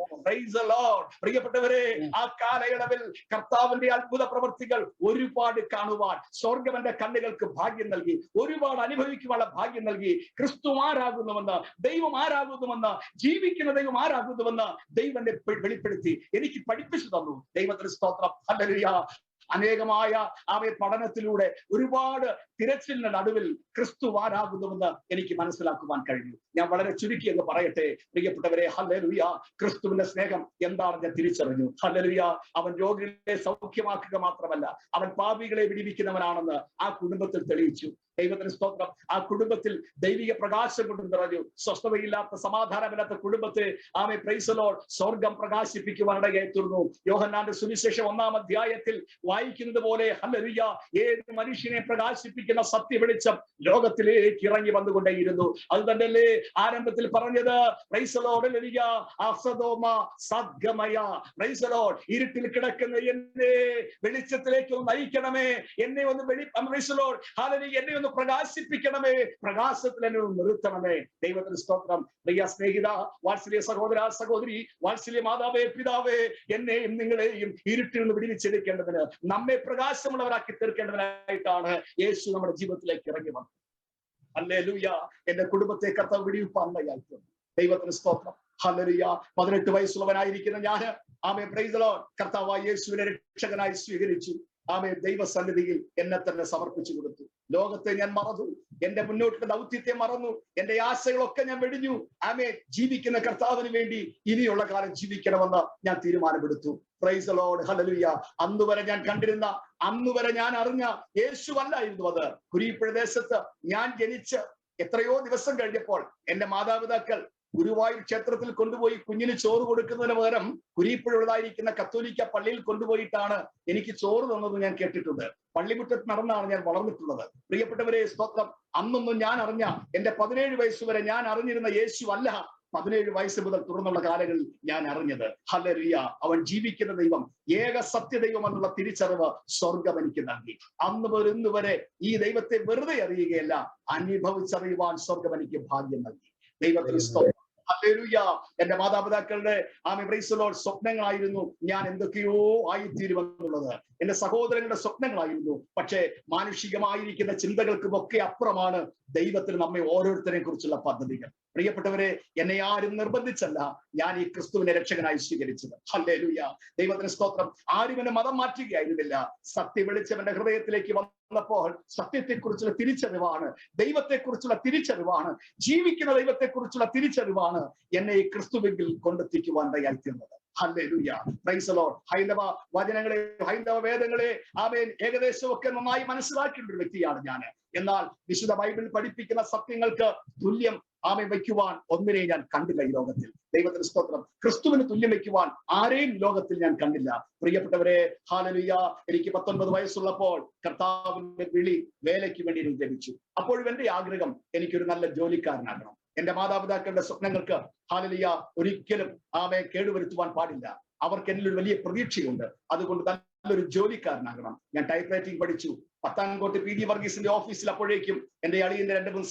പ്രിയപ്പെട്ടവരെ, ആ കാലയളവിൽ കർത്താവിന്റെ അത്ഭുത പ്രവൃത്തികൾ ഒരുപാട് കാണുവാൻ സ്വർഗം എന്റെ കണ്ണുകൾക്ക് ഭാഗ്യം നൽകി, ഒരുപാട് അനുഭവിക്കുവാനുള്ള ഭാഗ്യം നൽകി. ക്രിസ്തു ആരാകുന്നുവെന്ന്, ദൈവം ആരാകുന്നുവെന്ന്, ജീവിക്കുന്ന ദൈവം ആരാകുന്നുവെന്ന് ദൈവം എന്നെ വെളിപ്പെടുത്തി എനിക്ക് പഠിപ്പിച്ചു തന്നു. ദൈവത്തിന് സ്തോത്രം. ഹല്ലേലൂയ. അനേകമായ പഠനത്തിലൂടെ ഒരുപാട് തിരച്ചിലിന്റെ നടുവിൽ ക്രിസ്തു ആരാകുന്നുവെന്ന് എനിക്ക് മനസ്സിലാക്കുവാൻ കഴിഞ്ഞു. ഞാൻ വളരെ ചുരുക്കി എന്ന് പറയട്ടെ പ്രിയപ്പെട്ടവരെ. ഹല്ലേലൂയ. ക്രിസ്തുവിന്റെ സ്നേഹം എന്താണെന്ന് ഞാൻ തിരിച്ചറിഞ്ഞു. ഹല്ലേലൂയ. അവൻ രോഗികളെ സൗഖ്യമാക്കുക മാത്രമല്ല, അവൻ പാപികളെ വിടിവിക്കുന്നവനാണെന്ന് ആ കുടുംബത്തിൽ തെളിയിച്ചു. ദൈവത്തിന് സ്തോത്രം. ആ കുടുംബത്തിൽ ദൈവിക പ്രകാശം കൊണ്ട് നിറഞ്ഞു. സ്വസ്ഥതയില്ലാത്ത, സമാധാനമില്ലാത്ത കുടുംബത്തെ പ്രൈസ് ദി ലോർഡ് സ്വർഗം പ്രകാശിപ്പിക്കുവാനിടയായി തീർന്നു. യോഹന്നാന്റെ സുവിശേഷം 1-ാം അധ്യായത്തിൽ വായിക്കുന്നത് പോലെ ഹല്ലേലൂയ, ഏത് മനുഷ്യനെ പ്രകാശിപ്പിക്കുന്ന സത്യ വെളിച്ചം ലോകത്തിലേക്ക് ഇറങ്ങി വന്നുകൊണ്ടേയിരുന്നു. അത് തന്നെയല്ലേ ആരംഭത്തിൽ പറഞ്ഞത്. Praise the Lord. ഹല്ലേലൂയ. അസദോമ സദ്ഗമയ. Praise the Lord. ഇരുട്ടിൽ കിടക്കുന്ന എന്നെ വെളിച്ചത്തിലേക്ക് ഒന്ന് നയിക്കണമേ, എന്നെ ഒന്ന് പ്രൈസ് ദി ലോർഡ്. ഹല്ലേലൂയ. എന്നെ ഒന്ന് പ്രകാശിപ്പിക്കണമേ, പ്രകാശത്തിൽ എന്നെ നിർത്തണമേ. ദൈവത്തിന് സ്തോത്രം. പ്രിയ സ്നേഹിത, വാത്സല്യ സഹോദര സഹോദരി, വാത്സല്യ മാതാവേ പിതാവേ, എന്നെയും നിങ്ങളെയും ഇരുട്ടിൽ നിന്ന് വിടിവിച്ചെടുക്കേണ്ടതിന്, നമ്മെ പ്രകാശമുള്ളവരാക്കി തീർക്കേണ്ടതിനായിട്ടാണ് യേശു നമ്മുടെ ജീവിതത്തിലേക്ക് ഇറങ്ങി വന്നത്. ഹല്ലേലൂയ. എന്റെ കുടുംബത്തെ കർത്താവ് വിടിവിപ്പാനായി തീർന്നു. ദൈവത്തിന് സ്തോത്രം. ഹല്ലേലൂയ. 18 വയസ്സുള്ളവനായിരിക്കുന്ന ഞാന് പ്രൈസ് ദി ലോർഡ് കർത്താവായ യേശുവിനെ രക്ഷകനായി സ്വീകരിച്ചു. ദൈവസന്നിധിയിൽ എന്നെ തന്നെ സമർപ്പിച്ചു കൊടുത്തു. ലോകത്തെ ഞാൻ മറന്നു, എന്റെ മുന്നോട്ടുള്ള ദൗത്യത്തെ മറന്നു, എന്റെ ആശകളൊക്കെ ഞാൻ വെടിഞ്ഞു. ജീവിക്കുന്ന കർത്താവിന് വേണ്ടി ഇനിയുള്ള കാലം ജീവിക്കണമെന്ന് ഞാൻ തീരുമാനമെടുത്തു. Price the Lord. ഹല്ലേലൂയ. അന്നുവരെ ഞാൻ കണ്ടിരുന്ന, അന്നുവരെ ഞാൻ അറിഞ്ഞ യേശുവല്ലായിരുന്നു അത്. കുരീപ്പുഴ ദേശത്ത് ഞാൻ ജനിച്ച് എത്രയോ ദിവസം കഴിഞ്ഞപ്പോൾ എന്റെ മാതാപിതാക്കൾ ഗുരുവായൂർ ക്ഷേത്രത്തിൽ കൊണ്ടുപോയി കുഞ്ഞിന് ചോറ് കൊടുക്കുന്നതിന് പകരം കുരീപ്പുഴതായിരിക്കുന്ന കത്തോലിക്ക പള്ളിയിൽ കൊണ്ടുപോയിട്ടാണ് എനിക്ക് ചോറ് തന്നത് ഞാൻ കേട്ടിട്ടുണ്ട്. പള്ളിമുറ്റത്ത് നടന്നാണ് ഞാൻ വളർന്നിട്ടുള്ളത്. പ്രിയപ്പെട്ടവരെ സ്തോത്രം. അന്നൊന്നും ഞാൻ അറിഞ്ഞ, എന്റെ 17 വയസ്സ് വരെ ഞാൻ അറിഞ്ഞിരുന്ന യേശു അല്ല 17 വയസ്സ് മുതൽ തുടർന്നുള്ള കാലങ്ങളിൽ ഞാൻ അറിഞ്ഞത്. ഹല്ലേലൂയ. അവൻ ജീവിക്കുന്ന ദൈവം, ഏക സത്യദൈവം എന്നുള്ള തിരിച്ചറിവ് സ്വർഗം എനിക്ക് നൽകി. അന്ന് മുതൽ ഇന്ന് വരെ ഈ ദൈവത്തെ വെറുതെ അറിയുകയല്ല, അനുഭവിച്ചറിയുവാൻ സ്വർഗം എനിക്ക് ഭാഗ്യം നൽകി. ദൈവത്തിന് സ്തോത്രം. ഹല്ലേലൂയ. എന്റെ മാതാപിതാക്കളുടെ പ്രൈസ് ദി ലോർഡ് സ്വപ്നങ്ങളായിരുന്നു ഞാൻ എന്തൊക്കെയോ ആയിത്തീരുമെന്നുള്ളത്. എന്റെ സഹോദരങ്ങളുടെ സ്വപ്നങ്ങളായിരുന്നു. പക്ഷേ മാനുഷികമായിരിക്കുന്ന ചിന്തകൾക്കുമൊക്കെ അപ്പുറമാണ് ദൈവത്തിന് നമ്മെ ഓരോരുത്തരെ കുറിച്ചുള്ള പദ്ധതികൾ. പ്രിയപ്പെട്ടവരെ, എന്നെ ആരും നിർബന്ധിച്ചല്ല ഞാൻ ഈ ക്രിസ്തുവിനെ രക്ഷകനായി സ്വീകരിച്ചത്. ഹല്ലേലൂയ. ദൈവത്തിന് സ്തോത്രം. ആരും എന്നെ മതം മാറ്റുകയായിരുന്നില്ല. സത്യ വെളിച്ചം എന്റെ ഹൃദയത്തിലേക്ക് വന്നപ്പോൾ സത്യത്തെക്കുറിച്ചുള്ള തിരിച്ചറിവാണ്, ദൈവത്തെക്കുറിച്ചുള്ള തിരിച്ചറിവാണ്, ജീവിക്കുന്ന ദൈവത്തെക്കുറിച്ചുള്ള തിരിച്ചറിവാണ് എന്നെ ഈ ക്രിസ്തുവിൽ കൊണ്ടെത്തിക്കുവാൻ ഇടയായിത്തീർന്നത്. ഹല്ലേലൂയ. Price the Lord. ഹൈന്ദവ വചനങ്ങളെ, ഹൈന്ദവ വേദങ്ങളെ ഏകദേശം ഒക്കെ നന്നായി മനസ്സിലാക്കിയുള്ള ഒരു വ്യക്തിയാണ് ഞാൻ. എന്നാൽ വിശുദ്ധ ബൈബിൾ പഠിപ്പിക്കുന്ന സത്യങ്ങൾക്ക് തുല്യം വയ്ക്കുവാൻ ഒന്നിനെയും ഞാൻ കണ്ടില്ല ഈ ലോകത്തിൽ. ദൈവത്തിന് സ്തോത്രം. ക്രിസ്തുവിന് തുല്യം വയ്ക്കുവാൻ ആരെയും ലോകത്തിൽ ഞാൻ കണ്ടില്ല. പ്രിയപ്പെട്ടവരെ, ഹല്ലേലൂയ. എനിക്ക് 19 വയസ്സുള്ളപ്പോൾ കർത്താവിന്റെ വിളി വേലയ്ക്ക് വേണ്ടി എനിക്ക് ലഭിച്ചു. അപ്പോഴും എന്റെ ആഗ്രഹം എനിക്കൊരു നല്ല ജോലിക്കാരനാകണം. എന്റെ മാതാപിതാക്കളുടെ സ്വപ്നങ്ങൾക്ക് ഹല്ലേലൂയ ഒരിക്കലും കേടുവരുത്തുവാൻ പാടില്ല. അവർക്ക് എന്നിൽ ഒരു വലിയ പ്രതീക്ഷയുണ്ട്. അതുകൊണ്ട് നല്ലൊരു ജോലിക്കാരനാകണം. ഞാൻ ടൈപ്പ് റൈറ്റിംഗ് പഠിച്ചു. പത്താൻകോട്ട് PD വർഗീസിന്റെ ഓഫീസിൽ അപ്പോഴേക്കും എന്റെ അളിയന്റെ 2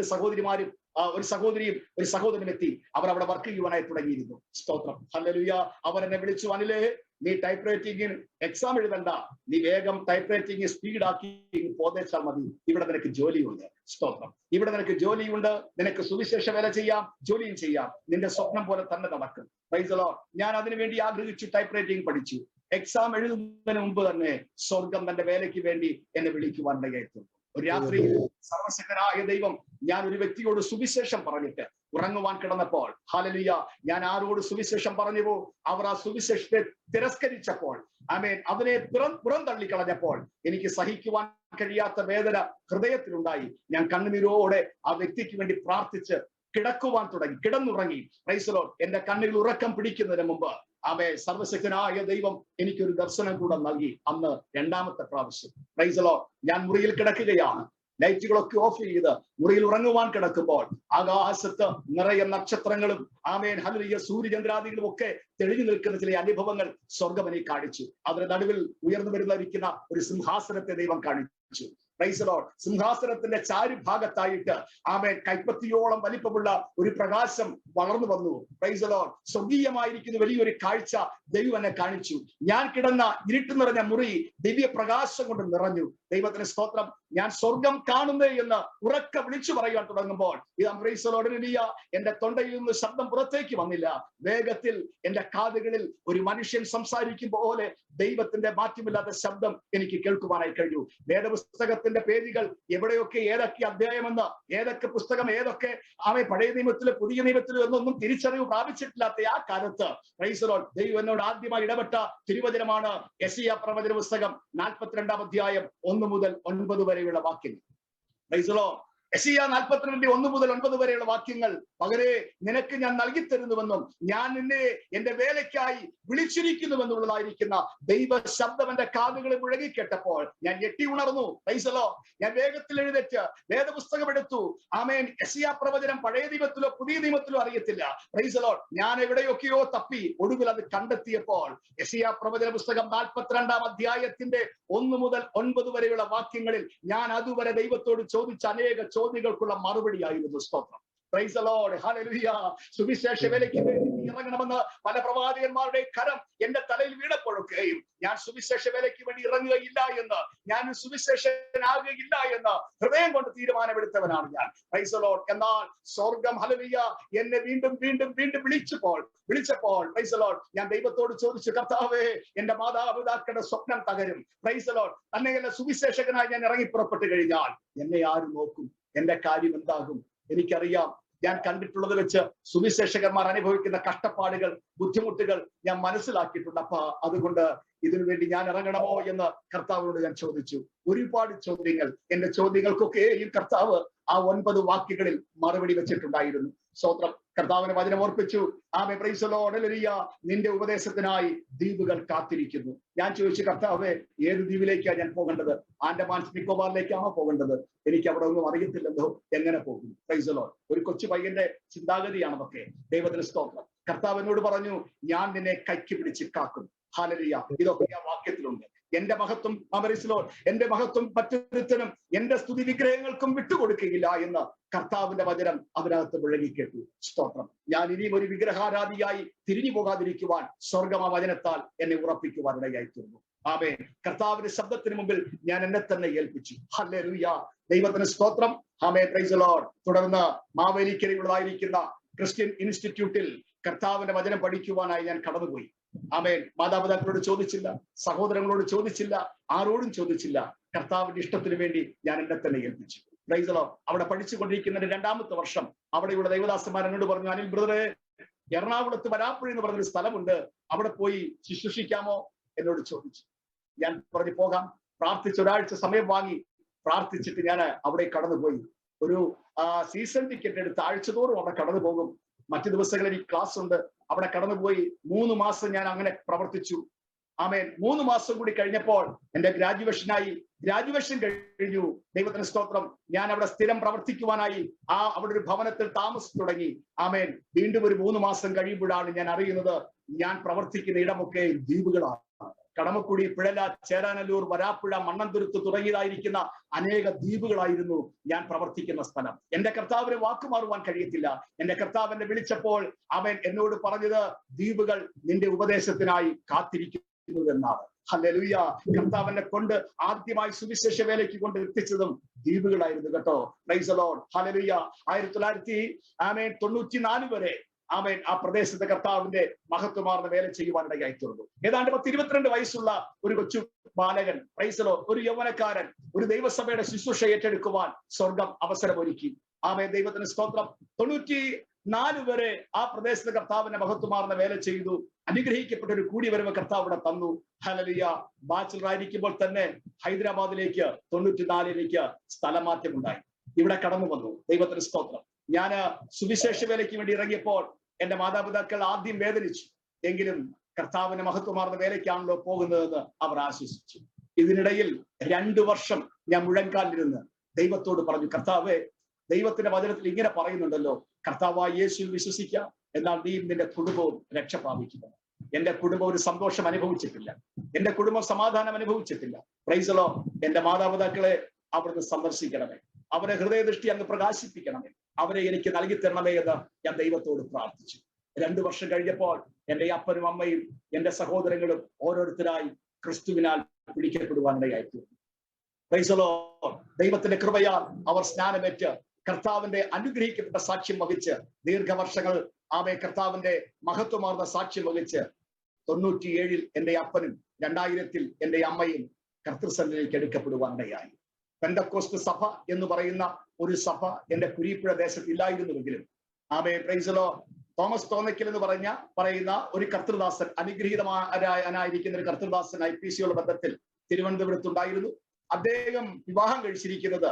സഹോദരിമാരും ഒരു സഹോദരിയും ഒരു സഹോദരനും എത്തി. അവർ അവിടെ വർക്ക് ചെയ്യുവാനായി തുടങ്ങിയിരുന്നു. സ്തോത്രം. ഹല്ലേലൂയ. അവർ എന്നെ വിളിച്ചു, അനിലേ, നീ ടൈപ്പ് റൈറ്റിംഗിന് എക്സാം എഴുതണ്ട, നീ വേഗം ടൈപ്പ് റൈറ്റിംഗ് സ്പീഡാക്കി പോതേച്ചാൽ മതി, ഇവിടെ നിനക്ക് ജോലിയുണ്ട്. സ്തോത്രം. ഇവിടെ നിനക്ക് ജോലിയുണ്ട്, നിനക്ക് സുവിശേഷ വേല ചെയ്യാം, ജോലിയും ചെയ്യാം, നിന്റെ സ്വപ്നം പോലെ തന്നെ നടക്കും. Price the Lord. ഞാൻ അതിനുവേണ്ടി ആഗ്രഹിച്ചു ടൈപ്പ് റൈറ്റിംഗ് പഠിച്ചു. എക്സാം എഴുതുന്നതിന് മുമ്പ് തന്നെ സ്വർഗം തന്റെ വേലയ്ക്ക് വേണ്ടി എന്നെ വിളിക്കുവാൻ ഇടയായി. ഒരു രാത്രി സർവശക്തനായ ദൈവം, ഞാൻ ഒരു വ്യക്തിയോട് സുവിശേഷം പറഞ്ഞിട്ട് ഉറങ്ങുവാൻ കിടന്നപ്പോൾ, ഹല്ലേലൂയ, ഞാൻ ആരോട് സുവിശേഷം പറഞ്ഞുവോ അവർ ആ സുവിശേഷത്തെ തിരസ്കരിച്ചപ്പോൾ, അതിനെ പുറന്തള്ളിക്കളഞ്ഞപ്പോൾ എനിക്ക് സഹിക്കുവാൻ കഴിയാത്ത വേദന ഹൃദയത്തിലുണ്ടായി. ഞാൻ കണ്ണുനീരോടെ ആ വ്യക്തിക്ക് വേണ്ടി പ്രാർത്ഥിച്ച് കിടക്കുവാൻ തുടങ്ങി, കിടന്നുറങ്ങി. Price the Lord. എന്റെ കണ്ണുകൾ ഉറക്കം പിടിക്കുന്നതിന് മുമ്പ് സർവശക്തനായ ദൈവം എനിക്കൊരു ദർശനം കൂടെ നൽകി. അന്ന് 2ാമത്തെ പ്രാവശ്യം. Price the Lord. ഞാൻ മുറിയിൽ കിടക്കുകയാണ്. ലൈറ്റുകളൊക്കെ ഓഫ് ചെയ്ത് മുറിയിൽ ഉറങ്ങുവാൻ കിടക്കുമ്പോൾ ആകാശത്ത് നിറയെ നക്ഷത്രങ്ങളും ആമേൻ ഹല്ലേലൂയ സൂര്യചന്ദ്രാദികളും ഒക്കെ തെളിഞ്ഞു നിൽക്കുന്ന ചില അനുഭവങ്ങൾ സ്വർഗ്ഗം എനിക്ക് കാണിച്ചു. അതിന് നടുവിൽ ഉയർന്നു വരുന്നിരിക്കുന്ന ഒരു സിംഹാസനത്തെ ദൈവം കാണിച്ചു. Praise the Lord. സിംഹാസനത്തിന്റെ ചാരുഭാഗത്തായിട്ട് ആമേൻ കൈപ്പത്തിയോളം വലിപ്പമുള്ള ഒരു പ്രകാശം വളർന്നു വന്നു. Price the Lord. സ്വർഗീയമായിരിക്കുന്ന വലിയൊരു കാഴ്ച ദൈവം എന്നെ കാണിച്ചു. ഞാൻ കിടന്ന ഇരുട്ട് നിറഞ്ഞ മുറി ദിവ്യ പ്രകാശം കൊണ്ട് നിറഞ്ഞു. ദൈവത്തിന് സ്തോത്രം. ഞാൻ സ്വർഗം കാണുന്നേ എന്ന് ഉറക്കെ വിളിച്ചു പറയാൻ തുടങ്ങുമ്പോൾ ഇതാ പ്രൈസ് ദി ലോർഡ് ഹല്ലേലൂയ, എന്റെ തൊണ്ടയിൽ നിന്ന് ശബ്ദം പുറത്തേക്ക് വന്നില്ല. വേഗത്തിൽ എന്റെ കാതുകളിൽ ഒരു മനുഷ്യൻ സംസാരിക്കും പോലെ ദൈവത്തിന്റെ മാറ്റമില്ലാത്ത ശബ്ദം എനിക്ക് കേൾക്കുവാനായി കഴിഞ്ഞു. വേദപുസ്തകത്തിന്റെ പേരുകൾ എവിടെയൊക്കെ ഏതൊക്കെ അധ്യായമെന്ന്, ഏതൊക്കെ പുസ്തകം, ഏതൊക്കെ പഴയ നിയമത്തിലും പുതിയ നിയമത്തിലും എന്നൊന്നും തിരിച്ചറിവ് പ്രാപിച്ചിട്ടില്ലാത്ത ആ കാലത്ത് പ്രൈസ് ദി ലോർഡ് ദൈവം എന്നോട് ആദ്യമായി ഇടപെട്ട തിരുവചനമാണ് യെശയ്യാ പ്രവചന പുസ്തകം 42 അധ്യായം 1 മുതൽ 9 വരെയുള്ള വാക്യങ്ങൾ. Price the Lord. യെശയ്യാ 42 1 മുതൽ 9 വരെയുള്ള വാക്യങ്ങൾ, പകരെ നിനക്ക് ഞാൻ നൽകി തരുന്നുവെന്നും ഞാൻ നിന്നെ എന്റെ വേലയ്ക്കായി വിളിച്ചിരിക്കുന്നുവെന്നുള്ളതായിരിക്കുന്ന ദൈവ ശബ്ദം എന്റെ കാതുകളിൽ മുഴങ്ങി കേട്ടപ്പോൾ ഞാൻ ഞെട്ടി ഉണർന്നു. Price the Lord. ഞാൻ വേഗത്തിൽ എഴുന്നേറ്റ് വേദപുസ്തകം എടുത്തു. ആമേൻ. യെശയ്യാ പ്രവചനം പഴയ നിയമത്തിലോ പുതിയ നിയമത്തിലോ അറിയത്തില്ല. Price the Lord. ഞാൻ എവിടെയൊക്കെയോ തപ്പി ഒടുവിൽ അത് കണ്ടെത്തിയപ്പോൾ യെശയ്യാ പ്രവചന പുസ്തകം 42 അധ്യായത്തിന്റെ 1 മുതൽ 9 വരെയുള്ള വാക്യങ്ങളിൽ ഞാൻ അതുവരെ ദൈവത്തോട് ചോദിച്ച അനേക ചോദ്യങ്ങൾക്കുള്ള മറുപടിയായിരുന്നു. സ്തോത്രം. Price the Lord. ഹല്ലേലൂയ. സുവിശേഷ വേലയ്ക്ക് വേണ്ടി ഇറങ്ങണമെന്ന് പല പ്രവാചകന്മാരുടെ കരം എന്റെ തലയിൽ വീണപ്പോഴൊക്കെയും ഞാൻ സുവിശേഷ വേലയ്ക്ക് വേണ്ടി ഇറങ്ങുകയില്ല എന്ന്, ഞാൻ സുവിശേഷനാകുകയില്ല എന്ന് ഹൃദയം കൊണ്ട് തീരുമാനമെടുത്തവനാണ് ഞാൻ. Price the Lord. എന്നാൽ സ്വർഗം ഹല്ലേലൂയ എന്നെ വീണ്ടും വീണ്ടും വീണ്ടും വിളിച്ചപ്പോൾ പ്രൈസ് ദി ലോർഡ് ഞാൻ ദൈവത്തോട് ചോദിച്ചു, കർത്താവേ, എന്റെ മാതാപിതാക്കളുടെ സ്വപ്നം തകരും. Price the Lord. തന്നെയല്ല, സുവിശേഷകനായി ഞാൻ ഇറങ്ങി പുറപ്പെട്ടു കഴിഞ്ഞാൽ എന്നെ ആര് നോക്കും? എന്റെ കാര്യം എന്താകും? എനിക്കറിയാം. ഞാൻ കണ്ടിട്ടുള്ളത് വെച്ച് സുവിശേഷകന്മാർ അനുഭവിക്കുന്ന കഷ്ടപ്പാടുകൾ, ബുദ്ധിമുട്ടുകൾ ഞാൻ മനസ്സിലാക്കിയിട്ടുണ്ട്. അപ്പൊ അതുകൊണ്ട് ഇതിനു വേണ്ടി ഞാൻ ഇറങ്ങണമോ എന്ന് കർത്താവിനോട് ഞാൻ ചോദിച്ചു. ഒരുപാട് ചോദ്യങ്ങൾ. എന്റെ ചോദ്യങ്ങൾക്കൊക്കെയും കർത്താവ് ആ 9 വാക്യങ്ങളിൽ മറുപടി വെച്ചിട്ടുണ്ടായിരുന്നു. സ്തോത്രം. കർത്താവിനെ വചനം ഓർപ്പിച്ചു. ആമേ. Price the Lord. ഹല്ലേലൂയ. നിന്റെ ഉപദേശത്തിനായി ദ്വീപുകൾ കാത്തിരിക്കുന്നു. ഞാൻ ചോദിച്ചു, കർത്താവേ, ഏത് ദ്വീപിലേക്കാണ് ഞാൻ പോകേണ്ടത്? ആൻഡമാൻ നിക്കോബാറിലേക്കാണോ പോകേണ്ടത്? എനിക്ക് അവിടെ ഒന്നും അറിയത്തില്ലല്ലോ, എങ്ങനെ പോകും? Price the Lord. ഒരു കൊച്ചു പയ്യന്റെ ചിന്താഗതിയാണ് അതൊക്കെ. ദൈവത്തിന് സ്തോത്രം. കർത്താവ് എന്നോട് പറഞ്ഞു, ഞാൻ നിന്നെ കൈക്ക് പിടിച്ച് കാക്കും. ഹല്ലേലൂയ. ഇതൊക്കെ ആ വാക്യത്തിലുണ്ട്. എന്റെ മഹത്വം എന്റെ മഹത്വം മറ്റൊരുത്തനും എന്റെ സ്തുതി വിഗ്രഹങ്ങൾക്കും വിട്ടുകൊടുക്കുകയില്ല എന്ന് കർത്താവിന്റെ വചനം അതിനകത്ത് മുഴങ്ങി കേട്ടു. സ്തോത്രം. ഞാൻ ഇനിയും ഒരു വിഗ്രഹാരാധിയായി തിരിഞ്ഞു പോകാതിരിക്കുവാൻ സ്വർഗം ആ വചനത്താൽ എന്നെ ഉറപ്പിക്കുവാനിടയായി തീർന്നു. ആമേൻ. കർത്താവിന്റെ ശബ്ദത്തിന് മുമ്പിൽ ഞാൻ എന്നെ തന്നെ ഏൽപ്പിച്ചു. ഹല്ലേലൂയ. ദൈവത്തിന് സ്തോത്രം. ആമേൻ. Praise the Lord. തുടർന്ന് മാവേലിക്കരയുള്ളതായിരിക്കുന്ന ക്രിസ്ത്യൻ ഇൻസ്റ്റിറ്റ്യൂട്ടിൽ കർത്താവിന്റെ വചനം പഠിക്കുവാനായി ഞാൻ കടന്നുപോയി. ആമേൻ. മാതാപിതാക്കളോട് ചോദിച്ചില്ല, സഹോദരങ്ങളോട് ചോദിച്ചില്ല, ആരോടും ചോദിച്ചില്ല. കർത്താവിന്റെ ഇഷ്ടത്തിന് വേണ്ടി ഞാൻ എന്നെ തന്നെ ഏൽപ്പിച്ചു. Price the Lord. അവിടെ പഠിച്ചുകൊണ്ടിരിക്കുന്നതിന്റെ 2ാമത്തെ വർഷം അവിടെയുള്ള ദൈവദാസന്മാർ എന്നോട് പറഞ്ഞു, അനിൽ ബ്രദറെ, എറണാകുളത്ത് വരാപ്പുഴ എന്ന് പറഞ്ഞൊരു സ്ഥലമുണ്ട്, അവിടെ പോയി ശുശ്രൂഷിക്കാമോ എന്നോട് ചോദിച്ചു. ഞാൻ പറഞ്ഞു, പോകാം. പ്രാർത്ഥിച്ച് ഒരാഴ്ച സമയം വാങ്ങി പ്രാർത്ഥിച്ചിട്ട് ഞാൻ അവിടെ കടന്നുപോയി. ഒരു സീസൺ ടിക്കറ്റ് എടുത്ത് ആഴ്ചതോറും അവിടെ കടന്നു പോകും. മറ്റു ദിവസങ്ങളിൽ എനിക്ക് ക്ലാസ് ഉണ്ട്. അവിടെ കടന്നുപോയി 3 മാസം ഞാൻ അങ്ങനെ പ്രവർത്തിച്ചു. ആമേൻ. 3 മാസം കൂടി കഴിഞ്ഞപ്പോൾ എന്റെ ഗ്രാജുവേഷൻ കഴിഞ്ഞു. ദൈവത്തിന് സ്തോത്രം. ഞാൻ അവിടെ സ്ഥിരം പ്രവർത്തിക്കുവാനായി അവിടെ ഒരു ഭവനത്തിൽ താമസിച്ചു തുടങ്ങി. ആമേൻ. വീണ്ടും ഒരു 3 മാസം കഴിയുമ്പോഴാണ് ഞാൻ അറിയുന്നത്, ഞാൻ പ്രവർത്തിക്കുന്ന ഇടമൊക്കെ ദ്വീപുകളാണ്. കടമക്കുടി, പിഴല, ചേരാനല്ലൂർ, വരാപ്പുഴ, മണ്ണന്തുരുത്ത് തുടങ്ങിയതായിരിക്കുന്ന അനേക ദ്വീപുകളായിരുന്നു ഞാൻ പ്രവർത്തിക്കുന്ന സ്ഥലം. എന്റെ കർത്താവിനെ വാക്കുമാറുവാൻ കഴിയത്തില്ല. എന്റെ കർത്താവിനെ വിളിച്ചപ്പോൾ അവൻ എന്നോട് പറഞ്ഞത്, ദ്വീപുകൾ നിന്റെ ഉപദേശത്തിനായി കാത്തിരിക്കുന്നു എന്നാണ്. ഹല്ലേലൂയ. കർത്താവിനെ കൊണ്ട് ആദ്യമായി സുവിശേഷ വേലയ്ക്ക് കൊണ്ട് എത്തിച്ചതും ദ്വീപുകളായിരുന്നു കേട്ടോ. Price the Lord. ഹല്ലേലൂയ. 1994 വരെ ആമേൻ ആ പ്രദേശത്തെ കർത്താവിന്റെ മഹത്വമാർന്ന വേല ചെയ്യുവാനിടയായി തീർന്നു. ഏതാണ്ട് 22 വയസ്സുള്ള ഒരു കൊച്ചു ബാലകൻ, പ്രൈസ് ദി ലോർഡ്, ഒരു യൗവനക്കാരൻ ഒരു ദൈവസഭയുടെ ശുശ്രൂഷ ഏറ്റെടുക്കുവാൻ സ്വർഗം അവസരമൊരുക്കി. ആമേൻ. ദൈവത്തിന് സ്തോത്രം. 94 വരെ ആ പ്രദേശത്തെ കർത്താവിന്റെ മഹത്വമാർന്ന വേല ചെയ്തു. അനുഗ്രഹിക്കപ്പെട്ട ഒരു കൂടിവരവ് കർത്താവ് ഇവിടെ തന്നു. ഹല്ലേലൂയ. ബാച്ചിലർ ആയിരിക്കുമ്പോൾ തന്നെ ഹൈദരാബാദിലേക്ക് 94 സ്ഥലമാറ്റം ഉണ്ടായി. ഇവിടെ കടന്നു വന്നു. ദൈവത്തിന് സ്തോത്രം. ഞാൻ സുവിശേഷ വേലയ്ക്ക് വേണ്ടി ഇറങ്ങിയപ്പോൾ എന്റെ മാതാപിതാക്കൾ ആദ്യം വേദനിച്ചു. എങ്കിലും കർത്താവിന്റെ മഹത്വമാർന്ന വേലയ്ക്കാണല്ലോ പോകുന്നതെന്ന് അവർ ആശ്വസിച്ചു. ഇതിനിടയിൽ 2 വർഷം ഞാൻ മുഴങ്കാലിലിരുന്ന് ദൈവത്തോട് പറഞ്ഞു, കർത്താവേ, ദൈവത്തിന്റെ വചനത്തിൽ ഇങ്ങനെ പറയുന്നുണ്ടല്ലോ, കർത്താവായ യേശുവിൽ വിശ്വസിക്കുക, എന്നാൽ നീയും നിന്റെ കുടുംബവും രക്ഷ പ്രാപിക്കുക. എന്റെ കുടുംബം ഒരു സന്തോഷം അനുഭവിച്ചിട്ടില്ല, എന്റെ കുടുംബം സമാധാനം അനുഭവിച്ചിട്ടില്ല. Price the Lord. എന്റെ മാതാപിതാക്കളെ അവിടുന്ന് സന്ദർശിക്കണമേ, അവരെ ഹൃദയദൃഷ്ടി അങ്ങ് പ്രകാശിപ്പിക്കണമേ, അവരെ എനിക്ക് നൽകി തരണമേ എന്ന് ഞാൻ ദൈവത്തോട് പ്രാർത്ഥിച്ചു. 2 വർഷം കഴിഞ്ഞപ്പോൾ എന്റെ അപ്പനും അമ്മയും എന്റെ സഹോദരങ്ങളും ഓരോരുത്തരായി ക്രിസ്തുവിനാൽ പിടിക്കപ്പെടുവാനിടയായി. Praise the Lord. ദൈവത്തിന്റെ കൃപയാൽ അവർ സ്നാനമേറ്റ് കർത്താവിന്റെ അനുഗ്രഹിക്കപ്പെട്ട സാക്ഷ്യം വഹിച്ച് ദീർഘവർഷങ്ങൾ കർത്താവിന്റെ മഹത്വമാർന്ന സാക്ഷ്യം വഹിച്ച് 97 എന്റെ അപ്പനും 2000 എന്റെ അമ്മയും കർത്തൃസന്നിധിയിലേക്ക് എടുക്കപ്പെടുവാനിടയായി. പെന്തക്കോസ്ത് സഭ എന്ന് പറയുന്ന ഒരു സഭ എന്റെ കുരീപ്പുഴ ദേശത്ത് ഇല്ലായിരുന്നുവെങ്കിലും praise the Lord, Thomas Thonnakkal എന്ന് പറയുന്ന ഒരു കർത്തൃദാസൻ, അനുഗ്രഹീതമായിരിക്കുന്ന ഒരു കർത്തൃദാസൻ IPCയുള്ള ബന്ധത്തിൽ തിരുവനന്തപുരത്തുണ്ടായിരുന്നു. അദ്ദേഹം വിവാഹം കഴിച്ചിരിക്കുന്നത്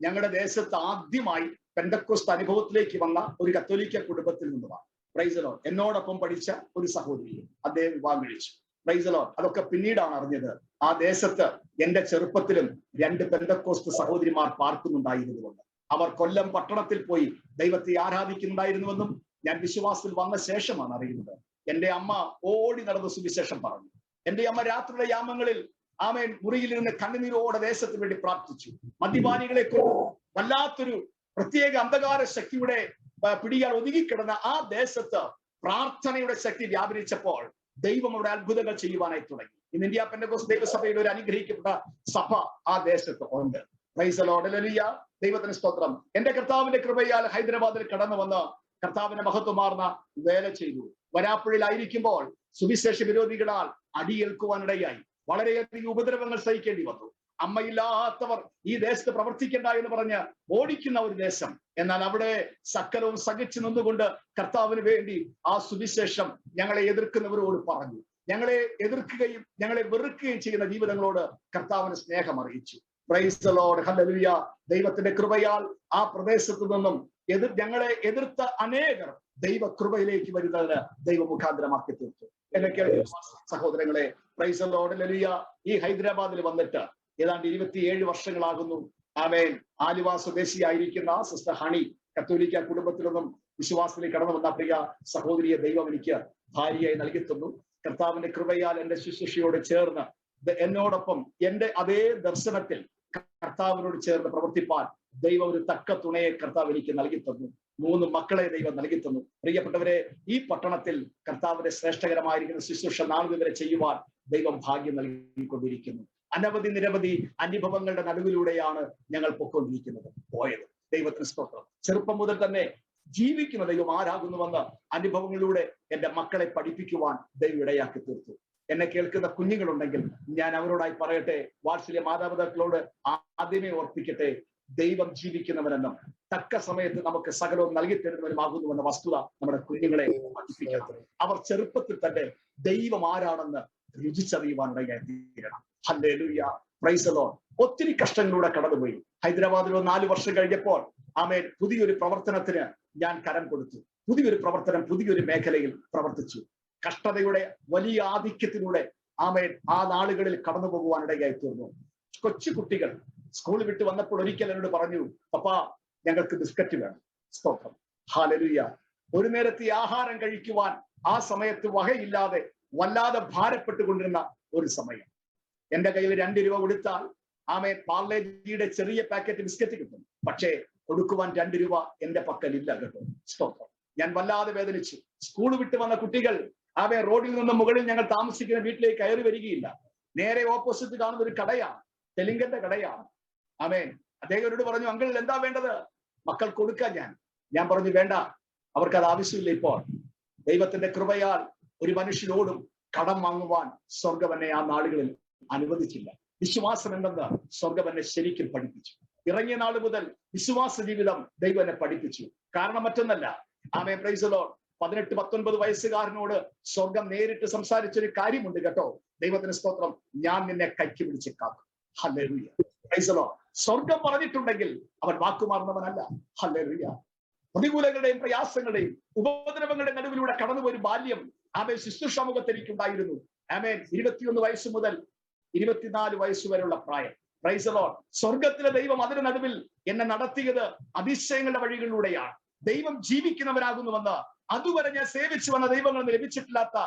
ഞങ്ങളുടെ ദേശത്ത് ആദ്യമായി പെന്തക്കോസ്ത് അനുഭവത്തിലേക്ക് വന്ന ഒരു കത്തോലിക്ക കുടുംബത്തിൽ നിന്നുമാണ്. Price the Lord. എന്നോടൊപ്പം പഠിച്ച ഒരു സഹോദരിയെ അദ്ദേഹം വിവാഹം കഴിച്ചു. Price the Lord. അതൊക്കെ പിന്നീടാണ് അറിഞ്ഞത്. ആ ദേശത്ത് എന്റെ ചെറുപ്പത്തിലും 2 പെന്തക്കോസ്ത് സഹോദരിമാർ പാർക്കുന്നുണ്ടായിരുന്നുകൊണ്ട് അവർ കൊല്ലം പട്ടണത്തിൽ പോയി ദൈവത്തെ ആരാധിക്കുന്നുണ്ടായിരുന്നുവെന്നും ഞാൻ വിശ്വാസത്തിൽ വന്ന ശേഷമാണ് അറിയുന്നത്. എന്റെ അമ്മ ഓടി നടന്ന് സുവിശേഷം പറഞ്ഞു. എന്റെ അമ്മ രാത്രിയുടെ യാമങ്ങളിൽ മുറിയിലിരുന്ന് കണ്ണുനീരോടെ ദേശത്തിന് വേണ്ടി പ്രാർത്ഥിച്ചു. മദ്യപാനികളെ കൊണ്ട് വല്ലാത്തൊരു പ്രത്യേക അന്ധകാര ശക്തിയുടെ പിടിയാൽ ഒതുങ്ങിക്കിടന്ന ആ ദേശത്ത് പ്രാർത്ഥനയുടെ ശക്തി വ്യാപരിച്ചപ്പോൾ ദൈവം അവിടെ അത്ഭുതങ്ങൾ ചെയ്യുവാനായി തുടങ്ങി. ഇന്ന് ഇന്ത്യ പെന്തക്കോസ്ത് ദൈവസഭയുടെ ഒരു അനുഗ്രഹിക്കപ്പെട്ട സഭ ആ ദേശത്ത് ഉണ്ട്. Price the Lord. ഹല്ലേലൂയ. ദൈവത്തിന് സ്തോത്രം. എന്റെ കർത്താവിന്റെ കൃപയാൽ ഹൈദരാബാദിൽ കടന്നു വന്ന് കർത്താവിന്റെ മഹത്വമാർന്ന വേല ചെയ്തു. വരാപ്പുഴയിലായിരിക്കുമ്പോൾ സുവിശേഷ വിരോധികളാൽ അടിയേൽക്കുവാനിടയായി. വളരെയധികം ഉപദ്രവങ്ങൾ സഹിക്കേണ്ടി വന്നു. അമ്മയില്ലാത്തവർ ഈ ദേശത്ത് പ്രവർത്തിക്കേണ്ട എന്ന് പറഞ്ഞ് ഓടിക്കുന്ന ഒരു ദേശം. എന്നാൽ അവിടെ സകലവും സഹിച്ചു നിന്നുകൊണ്ട് കർത്താവിന് വേണ്ടി ആ സുവിശേഷം ഞങ്ങളെ എതിർക്കുന്നവരോട് പറഞ്ഞു. ഞങ്ങളെ എതിർക്കുകയും ഞങ്ങളെ വെറുക്കുകയും ചെയ്യുന്ന ജീവിതങ്ങളോട് കർത്താവിന് സ്നേഹം അറിയിച്ചു. Price the Lord. ഹല്ലേലൂയ. ദൈവത്തിന്റെ കൃപയാൽ ആ പ്രദേശത്തു നിന്നും ഞങ്ങളെ എതിർത്ത അനേകർ ദൈവകൃപയിലേക്ക് വരുന്നതിന് ദൈവമുഖാന്തരമാക്കി തീർത്തു. എന്നെ കേൾക്കുന്ന സഹോദരങ്ങളെ, പ്രൈസ് ദി ലോർഡ്. ഹല്ലേലൂയ. ഈ ഹൈദരാബാദിൽ വന്നിട്ട് ഏതാണ്ട് 27 വർഷങ്ങളാകുന്നു. ആലുവ സ്വദേശിയായിരിക്കുന്ന സിസ്റ്റർ ഹണി, കത്തോലിക്ക കുടുംബത്തിൽ നിന്നും വിശ്വാസത്തിലേക്ക് കടന്നു വന്ന പ്രിയ സഹോദരിയെ ദൈവം എനിക്ക് ഭാര്യയായി നൽകി തന്നു. കർത്താവിന്റെ കൃപയാൽ എന്റെ ശുശ്രൂഷയോട് ചേർന്ന് എന്നോടൊപ്പം എന്റെ അതേ ദർശനത്തിൽ കർത്താവിനോട് ചേർന്ന് പ്രവർത്തിപ്പാൻ ദൈവം ഒരു തക്ക തുണയെ കർത്താവ് എനിക്ക് നൽകി തന്നു. 3 മക്കളെ ദൈവം നൽകി തന്നു. പ്രിയപ്പെട്ടവരെ, ഈ പട്ടണത്തിൽ കർത്താവിന്റെ ശ്രേഷ്ഠകരമായിരിക്കുന്ന ശുശ്രൂഷ നാളുവരെ ചെയ്യുവാൻ ദൈവം ഭാഗ്യം നൽകിക്കൊണ്ടിരിക്കുന്നു. നിരവധി അനുഭവങ്ങളുടെ നടുവിലൂടെയാണ് ഞങ്ങൾ പോയത്. ദൈവത്തിന് സ്തോത്രം. ചെറുപ്പം മുതൽ തന്നെ ജീവിക്കുന്ന ദൈവം ആരാകുന്നുവെന്ന് അനുഭവങ്ങളിലൂടെ എന്റെ മക്കളെ പഠിപ്പിക്കുവാൻ ദൈവം ഇടയാക്കി തീർത്തു. എന്നെ കേൾക്കുന്ന കുഞ്ഞുങ്ങളുണ്ടെങ്കിൽ ഞാൻ അവരോടായി പറയട്ടെ, വാത്സല്യ മാതാപിതാക്കളോട് ആദ്യമേ ഓർപ്പിക്കട്ടെ, ദൈവം ജീവിക്കുന്നവനെന്നും തക്ക സമയത്ത് നമുക്ക് സകലവും നൽകി തരുന്നവനുമാകുന്നുവെന്ന വസ്തുത നമ്മുടെ കുഞ്ഞുങ്ങളെ പഠിപ്പിക്കണം. അവർ ചെറുപ്പത്തിൽ തന്നെ ദൈവം ആരാണെന്ന് രുചിച്ചറിയുവാനിടയായി തീരണം. ഹല്ലേലൂയ. Price the Lord. ഒത്തിരി കഷ്ടങ്ങളിലൂടെ കടന്നുപോയി. ഹൈദരാബാദിൽ 4 വർഷം കഴിഞ്ഞപ്പോൾ പുതിയൊരു പ്രവർത്തനത്തിന് ഞാൻ കരം കൊടുത്തു. പുതിയൊരു മേഖലയിൽ പ്രവർത്തിച്ചു. കഷ്ടതയുടെ വലിയ ആധിക്യത്തിലൂടെ ആ നാളുകളിൽ കടന്നു പോകുവാനിടയായി തീർന്നു. കൊച്ചു കുട്ടികൾ സ്കൂൾ വിട്ട് വന്നപ്പോൾ ഒരിക്കൽ എന്നോട് പറഞ്ഞു, പപ്പാ ഞങ്ങൾക്ക് ബിസ്ക്കറ്റ് വേണം. സ്തോത്രം. ഹല്ലേലൂയ. ഒരു നേരത്തെ ആഹാരം കഴിക്കുവാൻ ആ സമയത്ത് വകയില്ലാതെ വല്ലാതെ ഭാരപ്പെട്ടുകൊണ്ടിരുന്ന ഒരു സമയം. എന്റെ കയ്യിൽ 2 രൂപ കൊടുത്താൽ പാർലേജിയുടെ ചെറിയ പാക്കറ്റ് ബിസ്ക്കറ്റ് കിട്ടും. പക്ഷേ കൊടുക്കുവാൻ 2 രൂപ എന്റെ പക്കലില്ല കേട്ടോ. സ്തോത്രം. ഞാൻ വല്ലാതെ വേദനിച്ചു. സ്കൂൾ വിട്ട് വന്ന കുട്ടികൾ റോഡിൽ നിന്ന് മുകളിൽ ഞങ്ങൾ താമസിക്കുന്ന വീട്ടിലേക്ക് കയറി വരികയില്ല. നേരെ ഓപ്പോസിറ്റ് കാണുന്ന ഒരു കടയാണ്, തെലുങ്കന്റെ കടയാണ്. അദ്ദേഹം പറഞ്ഞു, അങ്കിൾ എന്താ വേണ്ടത്? മക്കൾ കൊടുക്കാൻ ഞാൻ പറഞ്ഞു, വേണ്ട, അവർക്കത് ആവശ്യമില്ല. ഇപ്പോൾ ദൈവത്തിന്റെ കൃപയാൽ ഒരു മനുഷ്യനോടും കടം വാങ്ങുവാൻ സ്വർഗം എന്നെ ആ നാളുകളിൽ അനുവദിച്ചില്ല. വിശ്വാസം എന്തെന്ന് സ്വർഗം എന്നെ ശരിക്കും പഠിപ്പിച്ചു. ഇറങ്ങിയ നാൾ മുതൽ വിശ്വാസ ജീവിതം ദൈവം എന്നെ പഠിപ്പിച്ചു. കാരണം മറ്റൊന്നല്ല, പ്രൈസ് ദി ലോർഡ്, 18-19 വയസ്സുകാരനോട് സ്വർഗം നേരിട്ട് സംസാരിച്ചൊരു കാര്യമുണ്ട് കേട്ടോ. ദൈവത്തിന് സ്തോത്രം. ഞാൻ നിന്നെ കൈക്ക് പിടിച്ച് കാക്കും. ഹല്ലേലൂയ. Price the Lord. സ്വർഗം പറഞ്ഞിട്ടുണ്ടെങ്കിൽ അവൻ വാക്കുമാറുന്നവനല്ല. ഹല്ലേലൂയ. പ്രതികൂലങ്ങളുടെയും പ്രയാസങ്ങളുടെയും ഉപദ്രവങ്ങളുടെ നടുവിലൂടെ കടന്നുപോയൊരു ബാല്യം ശുശ്രൂഷാമുഖത്ത് എനിക്കുണ്ടായിരുന്നു. 21 വയസ്സ് മുതൽ 24 വയസ്സ് വരെയുള്ള പ്രായം. Price the Lord. സ്വർഗത്തിലെ ദൈവം അതിന് നടുവിൽ എന്നെ നടത്തിയത് അതിശയങ്ങളുടെ വഴികളിലൂടെയാണ്. ദൈവം ജീവിക്കുന്നവരാകുന്നുവെന്ന് അതുവരെ ഞാൻ സേവിച്ചു വന്ന ദൈവങ്ങളിൽ ലഭിച്ചിട്ടില്ലാത്ത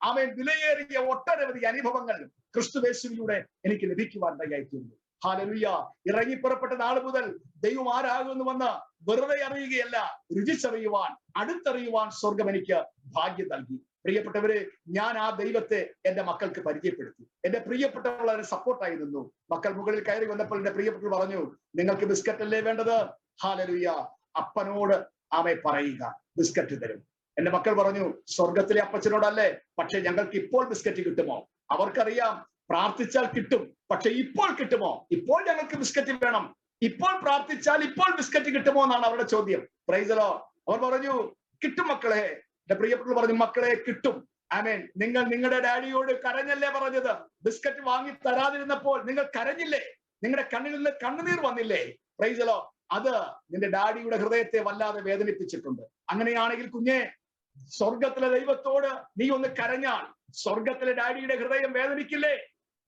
അവൻ വിലയേറിയ ഒട്ടനവധി അനുഭവങ്ങൾ ക്രിസ്തുയേശുവിലൂടെ എനിക്ക് ലഭിക്കുവാൻ ഇടയായിത്തീർന്നു. ഹല്ലേലൂയ. ഇറങ്ങിപ്പുറപ്പെട്ട നാൾ മുതൽ ദൈവം ആരാകുന്നുവെന്ന് വെറുതെ അറിയുകയല്ല, രുചിച്ചറിയുവാൻ, അടുത്തറിയുവാൻ സ്വർഗം എനിക്ക് ഭാഗ്യം നൽകി. പ്രിയപ്പെട്ടവരെ, ഞാൻ ആ ദൈവത്തെ എന്റെ മക്കൾക്ക് പരിചയപ്പെടുത്തി. എന്റെ പ്രിയപ്പെട്ടവൾ അതിന് സപ്പോർട്ടായി നിന്നു. മക്കൾ മുകളിൽ കയറി വന്നപ്പോൾ എന്റെ പ്രിയപ്പെട്ടവർ പറഞ്ഞു, നിങ്ങൾക്ക് ബിസ്ക്കറ്റ് അല്ലേ വേണ്ടത്? ഹല്ലേലൂയ. അപ്പനോട് ആമേ പറയുക, ബിസ്ക്കറ്റ് തരും. എന്റെ മക്കൾ പറഞ്ഞു, സ്വർഗത്തിലെ അപ്പച്ചനോടല്ലേ, പക്ഷെ ഞങ്ങൾക്ക് ഇപ്പോൾ ബിസ്ക്കറ്റ് കിട്ടുമോ? അവർക്കറിയാം പ്രാർത്ഥിച്ചാൽ കിട്ടും, പക്ഷെ ഇപ്പോൾ കിട്ടുമോ? ഇപ്പോൾ ഞങ്ങൾക്ക് ബിസ്ക്കറ്റ് വേണം, ഇപ്പോൾ പ്രാർത്ഥിച്ചാൽ ഇപ്പോൾ ബിസ്ക്കറ്റ് കിട്ടുമോ എന്നാണ് അവരുടെ ചോദ്യം. Price the Lord. അവർ പറഞ്ഞു, കിട്ടും മക്കളെ. എന്റെ പ്രിയപ്പെട്ടവർ പറഞ്ഞു, മക്കളെ കിട്ടും. ആമേൻ. നിങ്ങൾ നിങ്ങളുടെ ഡാഡിയോട് കരഞ്ഞല്ലേ പറഞ്ഞത്? ബിസ്ക്കറ്റ് വാങ്ങി തരാതിരുന്നപ്പോൾ നിങ്ങൾ കരഞ്ഞില്ലേ? നിങ്ങളുടെ കണ്ണിൽ നിന്ന് കണ്ണുനീർ വന്നില്ലേ? Price the Lord. അത് നിന്റെ ഡാഡിയുടെ ഹൃദയത്തെ വല്ലാതെ വേദനിപ്പിച്ചിട്ടുണ്ട്. അങ്ങനെയാണെങ്കിൽ കുഞ്ഞെ, സ്വർഗത്തിലെ ദൈവത്തോട് നീ ഒന്ന് കരഞ്ഞാൽ സ്വർഗത്തിലെ ഡാഡിയുടെ ഹൃദയം വേദനിക്കില്ലേ?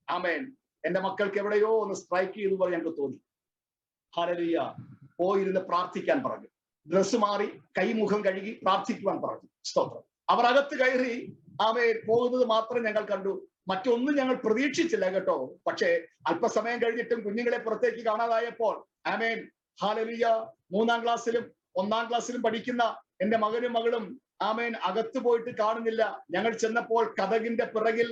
ആമേൻ. എന്റെ മക്കൾക്ക് എവിടെയോ ഒന്ന് സ്ട്രൈക്ക് ചെയ്തു പോലെ ഞങ്ങൾക്ക് തോന്നി. ഹല്ലേലൂയ. പോയിരുന്ന് പ്രാർത്ഥിക്കാൻ പറഞ്ഞു. ഡ്രസ്സ് മാറി കൈമുഖം കഴുകി പ്രാർത്ഥിക്കുവാൻ പറഞ്ഞു. സ്തോത്രം. അവർ അകത്ത് കയറി ആമേൻ പോകുന്നത് മാത്രം ഞങ്ങൾ കണ്ടു. മറ്റൊന്നും ഞങ്ങൾ പ്രതീക്ഷിച്ചില്ല കേട്ടോ. പക്ഷേ അല്പസമയം കഴിഞ്ഞിട്ടും കുഞ്ഞുങ്ങളെ പുറത്തേക്ക് കാണാതായപ്പോൾ ആമേൻ ഹല്ലേലൂയ, 3-ാം ക്ലാസ്സിലും 1-ാം ക്ലാസ്സിലും പഠിക്കുന്ന എന്റെ മകനും മകളും ആമേൻ അകത്ത് പോയിട്ട് കാണുന്നില്ല. ഞങ്ങൾ ചെന്നപ്പോൾ കതകിന്റെ പിറകിൽ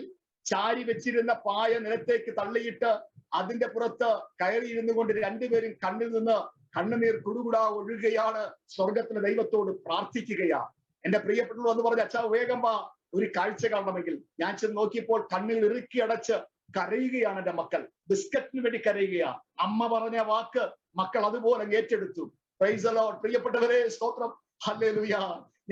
ചാരി വെച്ചിരുന്ന പായ നിലത്തേക്ക് തള്ളിയിട്ട് അതിന്റെ പുറത്ത് കയറിയിരുന്നു കൊണ്ട് രണ്ടുപേരും കണ്ണിൽ നിന്ന് കണ്ണുനീർ കുടുകുടാ ഒഴുകുകയാണ്. സ്വർഗത്തിലെ ദൈവത്തോട് പ്രാർത്ഥിക്കുകയാ. എന്റെ പ്രിയപ്പെട്ടവർ എന്ന് പറഞ്ഞ, അച്ഛാ വേഗം വാ, ഒരു കാഴ്ച കാണണമെങ്കിൽ. ഞാൻ ചെന്ന് നോക്കിയപ്പോൾ കണ്ണിൽ ഇറുക്കി അടച്ച് കരയുകയാണ് എന്റെ മക്കൾ. ബിസ്ക്കറ്റിന് വേണ്ടി കരയുകയാ. അമ്മ പറഞ്ഞ വാക്ക് മക്കൾ അതുപോലെ ഏറ്റെടുത്തു. Price the Lord. പ്രിയപ്പെട്ടവരെ, സ്തോത്രം. ഹല്ലേലൂയ.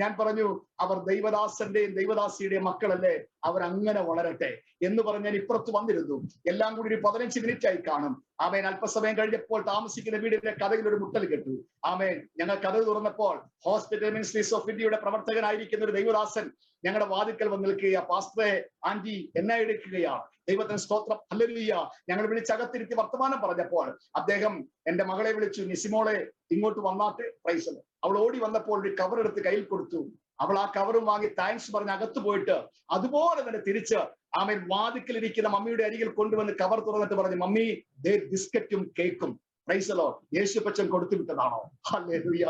ഞാൻ പറഞ്ഞു, അവർ ദൈവദാസന്റെയും ദൈവദാസിയുടെയും മക്കളല്ലേ, അവർ അങ്ങനെ വളരട്ടെ എന്ന് പറഞ്ഞ് ഞാൻ ഇപ്പുറത്ത് വന്നിരുന്നു. എല്ലാം കൂടി ഒരു 15 മിനിറ്റ് ആയി കാണും. ആമേൻ. അല്പസമയം കഴിഞ്ഞപ്പോൾ താമസിക്കുന്ന വീടിന്റെ കഥയിൽ ഒരു മുട്ടൽ കെട്ടു. ആമേൻ. ഞങ്ങൾ കഥ തുറന്നപ്പോൾ ഹോസ്പിറ്റൽ മിനിസ്ട്രീസ് ഓഫ് ഇന്ത്യയുടെ പ്രവർത്തകനായിരിക്കുന്ന ഒരു ദൈവദാസൻ ഞങ്ങളുടെ വാതിക്കൽ വന്ന് നിൽക്കുകയാ. പാസ്റ്ററെ, ആന്റി എന്നെ എടുക്കുകയാണ്. ദൈവത്തിന് സ്തോത്രം. ഹല്ലേലൂയ. ഞങ്ങൾ വിളിച്ചകത്തിരുത്തി വർത്തമാനം പറഞ്ഞപ്പോൾ അദ്ദേഹം എന്റെ മകളെ വിളിച്ചു, നിസിമോളെ ഇങ്ങോട്ട് വന്നാട്ടെ. പ്രൈസ്. അവൾ ഓടി വന്നപ്പോൾ ഒരു കവർ എടുത്ത് കയ്യിൽ കൊടുത്തു. അവൾ ആ കവറും വാങ്ങി താങ്ക്സ് പറഞ്ഞ് അകത്ത് പോയിട്ട് അതുപോലെ തന്നെ തിരിച്ച് ആമേൻ വാതിക്കലിരിക്കുന്ന മമ്മിയുടെ അരികിൽ കൊണ്ടുവന്ന് കവർ തുറന്നിട്ട് പറഞ്ഞു, മമ്മി ദേ ബിസ്ക്കറ്റും കേക്കും. Price the Lord. യേശുപ്പച്ചൻ കൊടുത്തു വിട്ടതാണോ? ഹല്ലേലൂയ.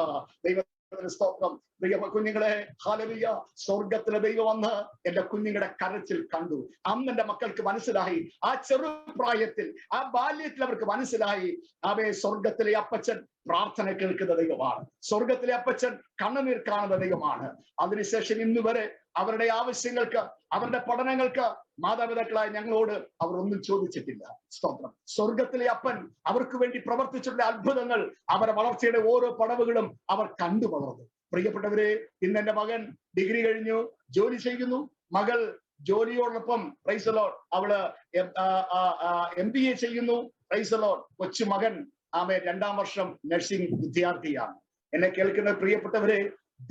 ദൈവത്തിന് സ്തോത്രം. പ്രിയ കുഞ്ഞുങ്ങളെ, ഹല്ലേലൂയ. സ്വർഗത്തിലെ ദൈവം വന്ന് എന്റെ കുഞ്ഞുങ്ങളുടെ കരച്ചിൽ കണ്ടു. അന്ന് എന്റെ മക്കൾക്ക് മനസ്സിലായി, ആ ചെറുപ്രായത്തിൽ, ആ ബാല്യത്തിൽ അവർക്ക് മനസ്സിലായി, അവയെ സ്വർഗത്തിലെ അപ്പച്ചൻ പ്രാർത്ഥന കേൾക്കുന്ന ദൈവമാണ്. സ്വർഗത്തിലെ അപ്പച്ചൻ കണ്ണുനീർ കാണുന്ന ദൈവമാണ്. അതിനുശേഷം ഇന്ന് വരെ അവരുടെ ആവശ്യങ്ങൾക്ക്, അവരുടെ പഠനങ്ങൾക്ക് മാതാപിതാക്കളായ ഞങ്ങളോട് അവർ ഒന്നും ചോദിച്ചിട്ടില്ല. സ്തോത്രം. സ്വർഗത്തിലെ അപ്പൻ അവർക്ക് വേണ്ടി പ്രവർത്തിച്ചിട്ടുള്ള അത്ഭുതങ്ങൾ, അവരുടെ വളർച്ചയുടെ ഓരോ പടവുകളും അവർ കണ്ടു വളർന്നു. പ്രിയപ്പെട്ടവരെ, ഇന്ന് എന്റെ മകൻ ഡിഗ്രി കഴിഞ്ഞു, ജോലി ചെയ്യുന്നു. മകൾ ജോലിയോടൊപ്പം പ്രൈസ് ദി ലോർഡ് അവള് MBA ചെയ്യുന്നു. Price the Lord. കൊച്ചു മകൻ ആമേൻ 2-ാം വർഷം നഴ്സിംഗ് വിദ്യാർത്ഥിയാണ്. എന്നെ കേൾക്കുന്ന പ്രിയപ്പെട്ടവരെ,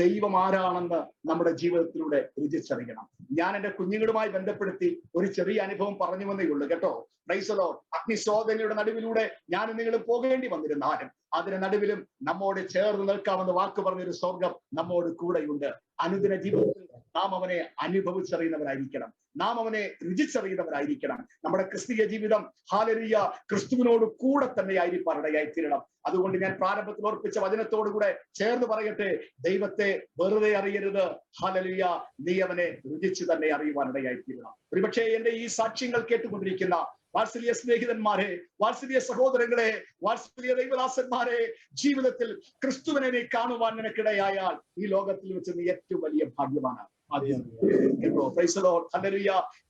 ദൈവം ആരാണെന്ന് നമ്മുടെ ജീവിതത്തിലൂടെ രുചിച്ചറിയണം. ഞാൻ എന്റെ കുഞ്ഞുങ്ങളുമായി ബന്ധപ്പെടുത്തി ഒരു ചെറിയ അനുഭവം പറഞ്ഞുവെന്നേ ഉള്ളൂ കേട്ടോ. Price the Lord. അഗ്നിശോധനയുടെ നടുവിലൂടെ ഞാൻ നിങ്ങളും പോകേണ്ടി വന്നിരുന്നാലും അതിന് നടുവിലും നമ്മോട് ചേർന്ന് നിൽക്കാമെന്ന് വാക്ക് പറഞ്ഞൊരു സ്വർഗം നമ്മോട് കൂടെയുണ്ട്. അനുദിന ജീവിതത്തിൽ നാം അവനെ അനുഭവിച്ചറിയുന്നവരായിരിക്കണം, നാം അവനെ രുചിച്ചറിയുന്നവരായിരിക്കണം. നമ്മുടെ ക്രിസ്തീയ ജീവിതം ഹല്ലേലൂയ ക്രിസ്തുവിനോട് കൂടെ തന്നെ ആയിരിക്കാനിടയായി തീരണം. അതുകൊണ്ട് ഞാൻ പ്രാരംഭത്തിൽ ഓർപ്പിച്ച വചനത്തോടു കൂടെ ചേർന്ന് പറയട്ടെ, ദൈവത്തെ വെറുതെ അറിയരുത്. ഹല്ലേലൂയ. നീ അവനെ രുചിച്ച് തന്നെ അറിയുവാനിടയായി തീരണം. ഒരുപക്ഷെ എന്റെ ഈ സാക്ഷ്യങ്ങൾ കേട്ടുകൊണ്ടിരിക്കുന്ന വാത്സല്യ സ്നേഹിതന്മാരെ, വാത്സല്യ സഹോദരങ്ങളെ, വാത്സല്യ ദൈവദാസന്മാരെ, ജീവിതത്തിൽ ക്രിസ്തുവിനെ നീ കാണുവാൻ നിനക്കിടയായാൽ ഈ ലോകത്തിൽ വെച്ച് നീ ഏറ്റവും വലിയ ഭാഗ്യമാണ്.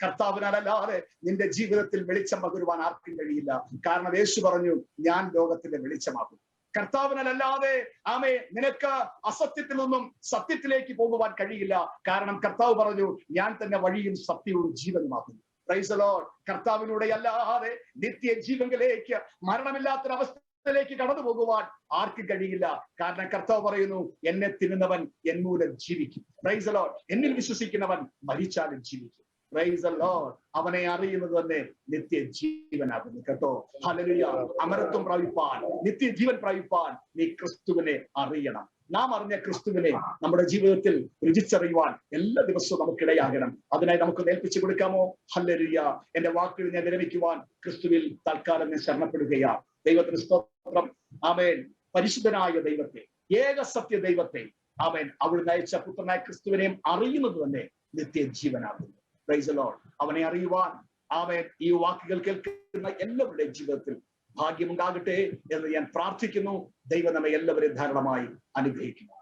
കർത്താവിനാലല്ലാതെ നിന്റെ ജീവിതത്തിൽ വെളിച്ചം പകരുവാൻ ആർക്കും കഴിയില്ല. കാരണം യേശു പറഞ്ഞു, ഞാൻ ലോകത്തിന്റെ വെളിച്ചമാകും. കർത്താവിനല്ലാതെ ആമേ നിനക്ക് അസത്യത്തിൽ നിന്നും സത്യത്തിലേക്ക് പോകുവാൻ കഴിയില്ല. കാരണം കർത്താവ് പറഞ്ഞു, ഞാൻ തന്നെ വഴിയും സത്യവും ജീവനുമാകുന്നു. Praise the Lord. കർത്താവിലൂടെ അല്ലാതെ നിത്യ ജീവനിലേക്ക്, മരണമില്ലാത്തൊരവസ്ഥയിലേക്ക് കടന്നു പോകുവാൻ ആർക്കും കഴിയില്ല. കാരണം കർത്താവ് പറയുന്നു, എന്നെ തിന്നുന്നവൻ എൻ മൂലം ജീവിക്കും. Price the Lord. എന്നിൽ വിശ്വസിക്കുന്നവൻ മരിച്ചാലും ജീവിക്കും. Price the Lord. അവനെ അറിയുന്നത് തന്നെ നിത്യജീവനാകുന്നു കേട്ടോ. ഹല്ലേലൂയ. അമരത്വം പ്രാപിപ്പാൻ, നിത്യജീവൻ പ്രാപിപ്പാൻ നീ ക്രിസ്തുവിനെ അറിയണം. നാം അറിഞ്ഞ ക്രിസ്തുവിനെ നമ്മുടെ ജീവിതത്തിൽ രുചിച്ചറിയുവാൻ എല്ലാ ദിവസവും നമുക്കിടയാകണം. അതിനായി നമുക്ക് ഏൽപ്പിച്ചു കൊടുക്കാമോ? ഹല്ലേലൂയ. എന്റെ വാക്കുകൾ ഞാൻ വിരമിക്കുവാൻ ക്രിസ്തുവിൽ തൽക്കാലം ഞാൻ ശരണപ്പെടുകയാണ്. ദൈവത്തിന് സ്തോത്രം. ആമേൻ. പരിശുദ്ധനായ ദൈവത്തെ, ഏക സത്യ ദൈവത്തെ, ആമേൻ, അവിടുന്ന് അയച്ച പുത്രനായ ക്രിസ്തുവിനെയും അറിയുന്നത് തന്നെ നിത്യജീവനാകുന്നു. Price the Lord. അവനെ അറിയുവാൻ, ആമേൻ, ഈ വാക്കുകൾ കേൾക്കുന്ന എല്ലാവരുടെയും ജീവിതത്തിൽ ഭാഗ്യമുണ്ടാകട്ടെ എന്ന് ഞാൻ പ്രാർത്ഥിക്കുന്നു. ദൈവം നമ്മെ എല്ലാവരെയും ധാരാളമായി അനുഗ്രഹിക്കുന്നു.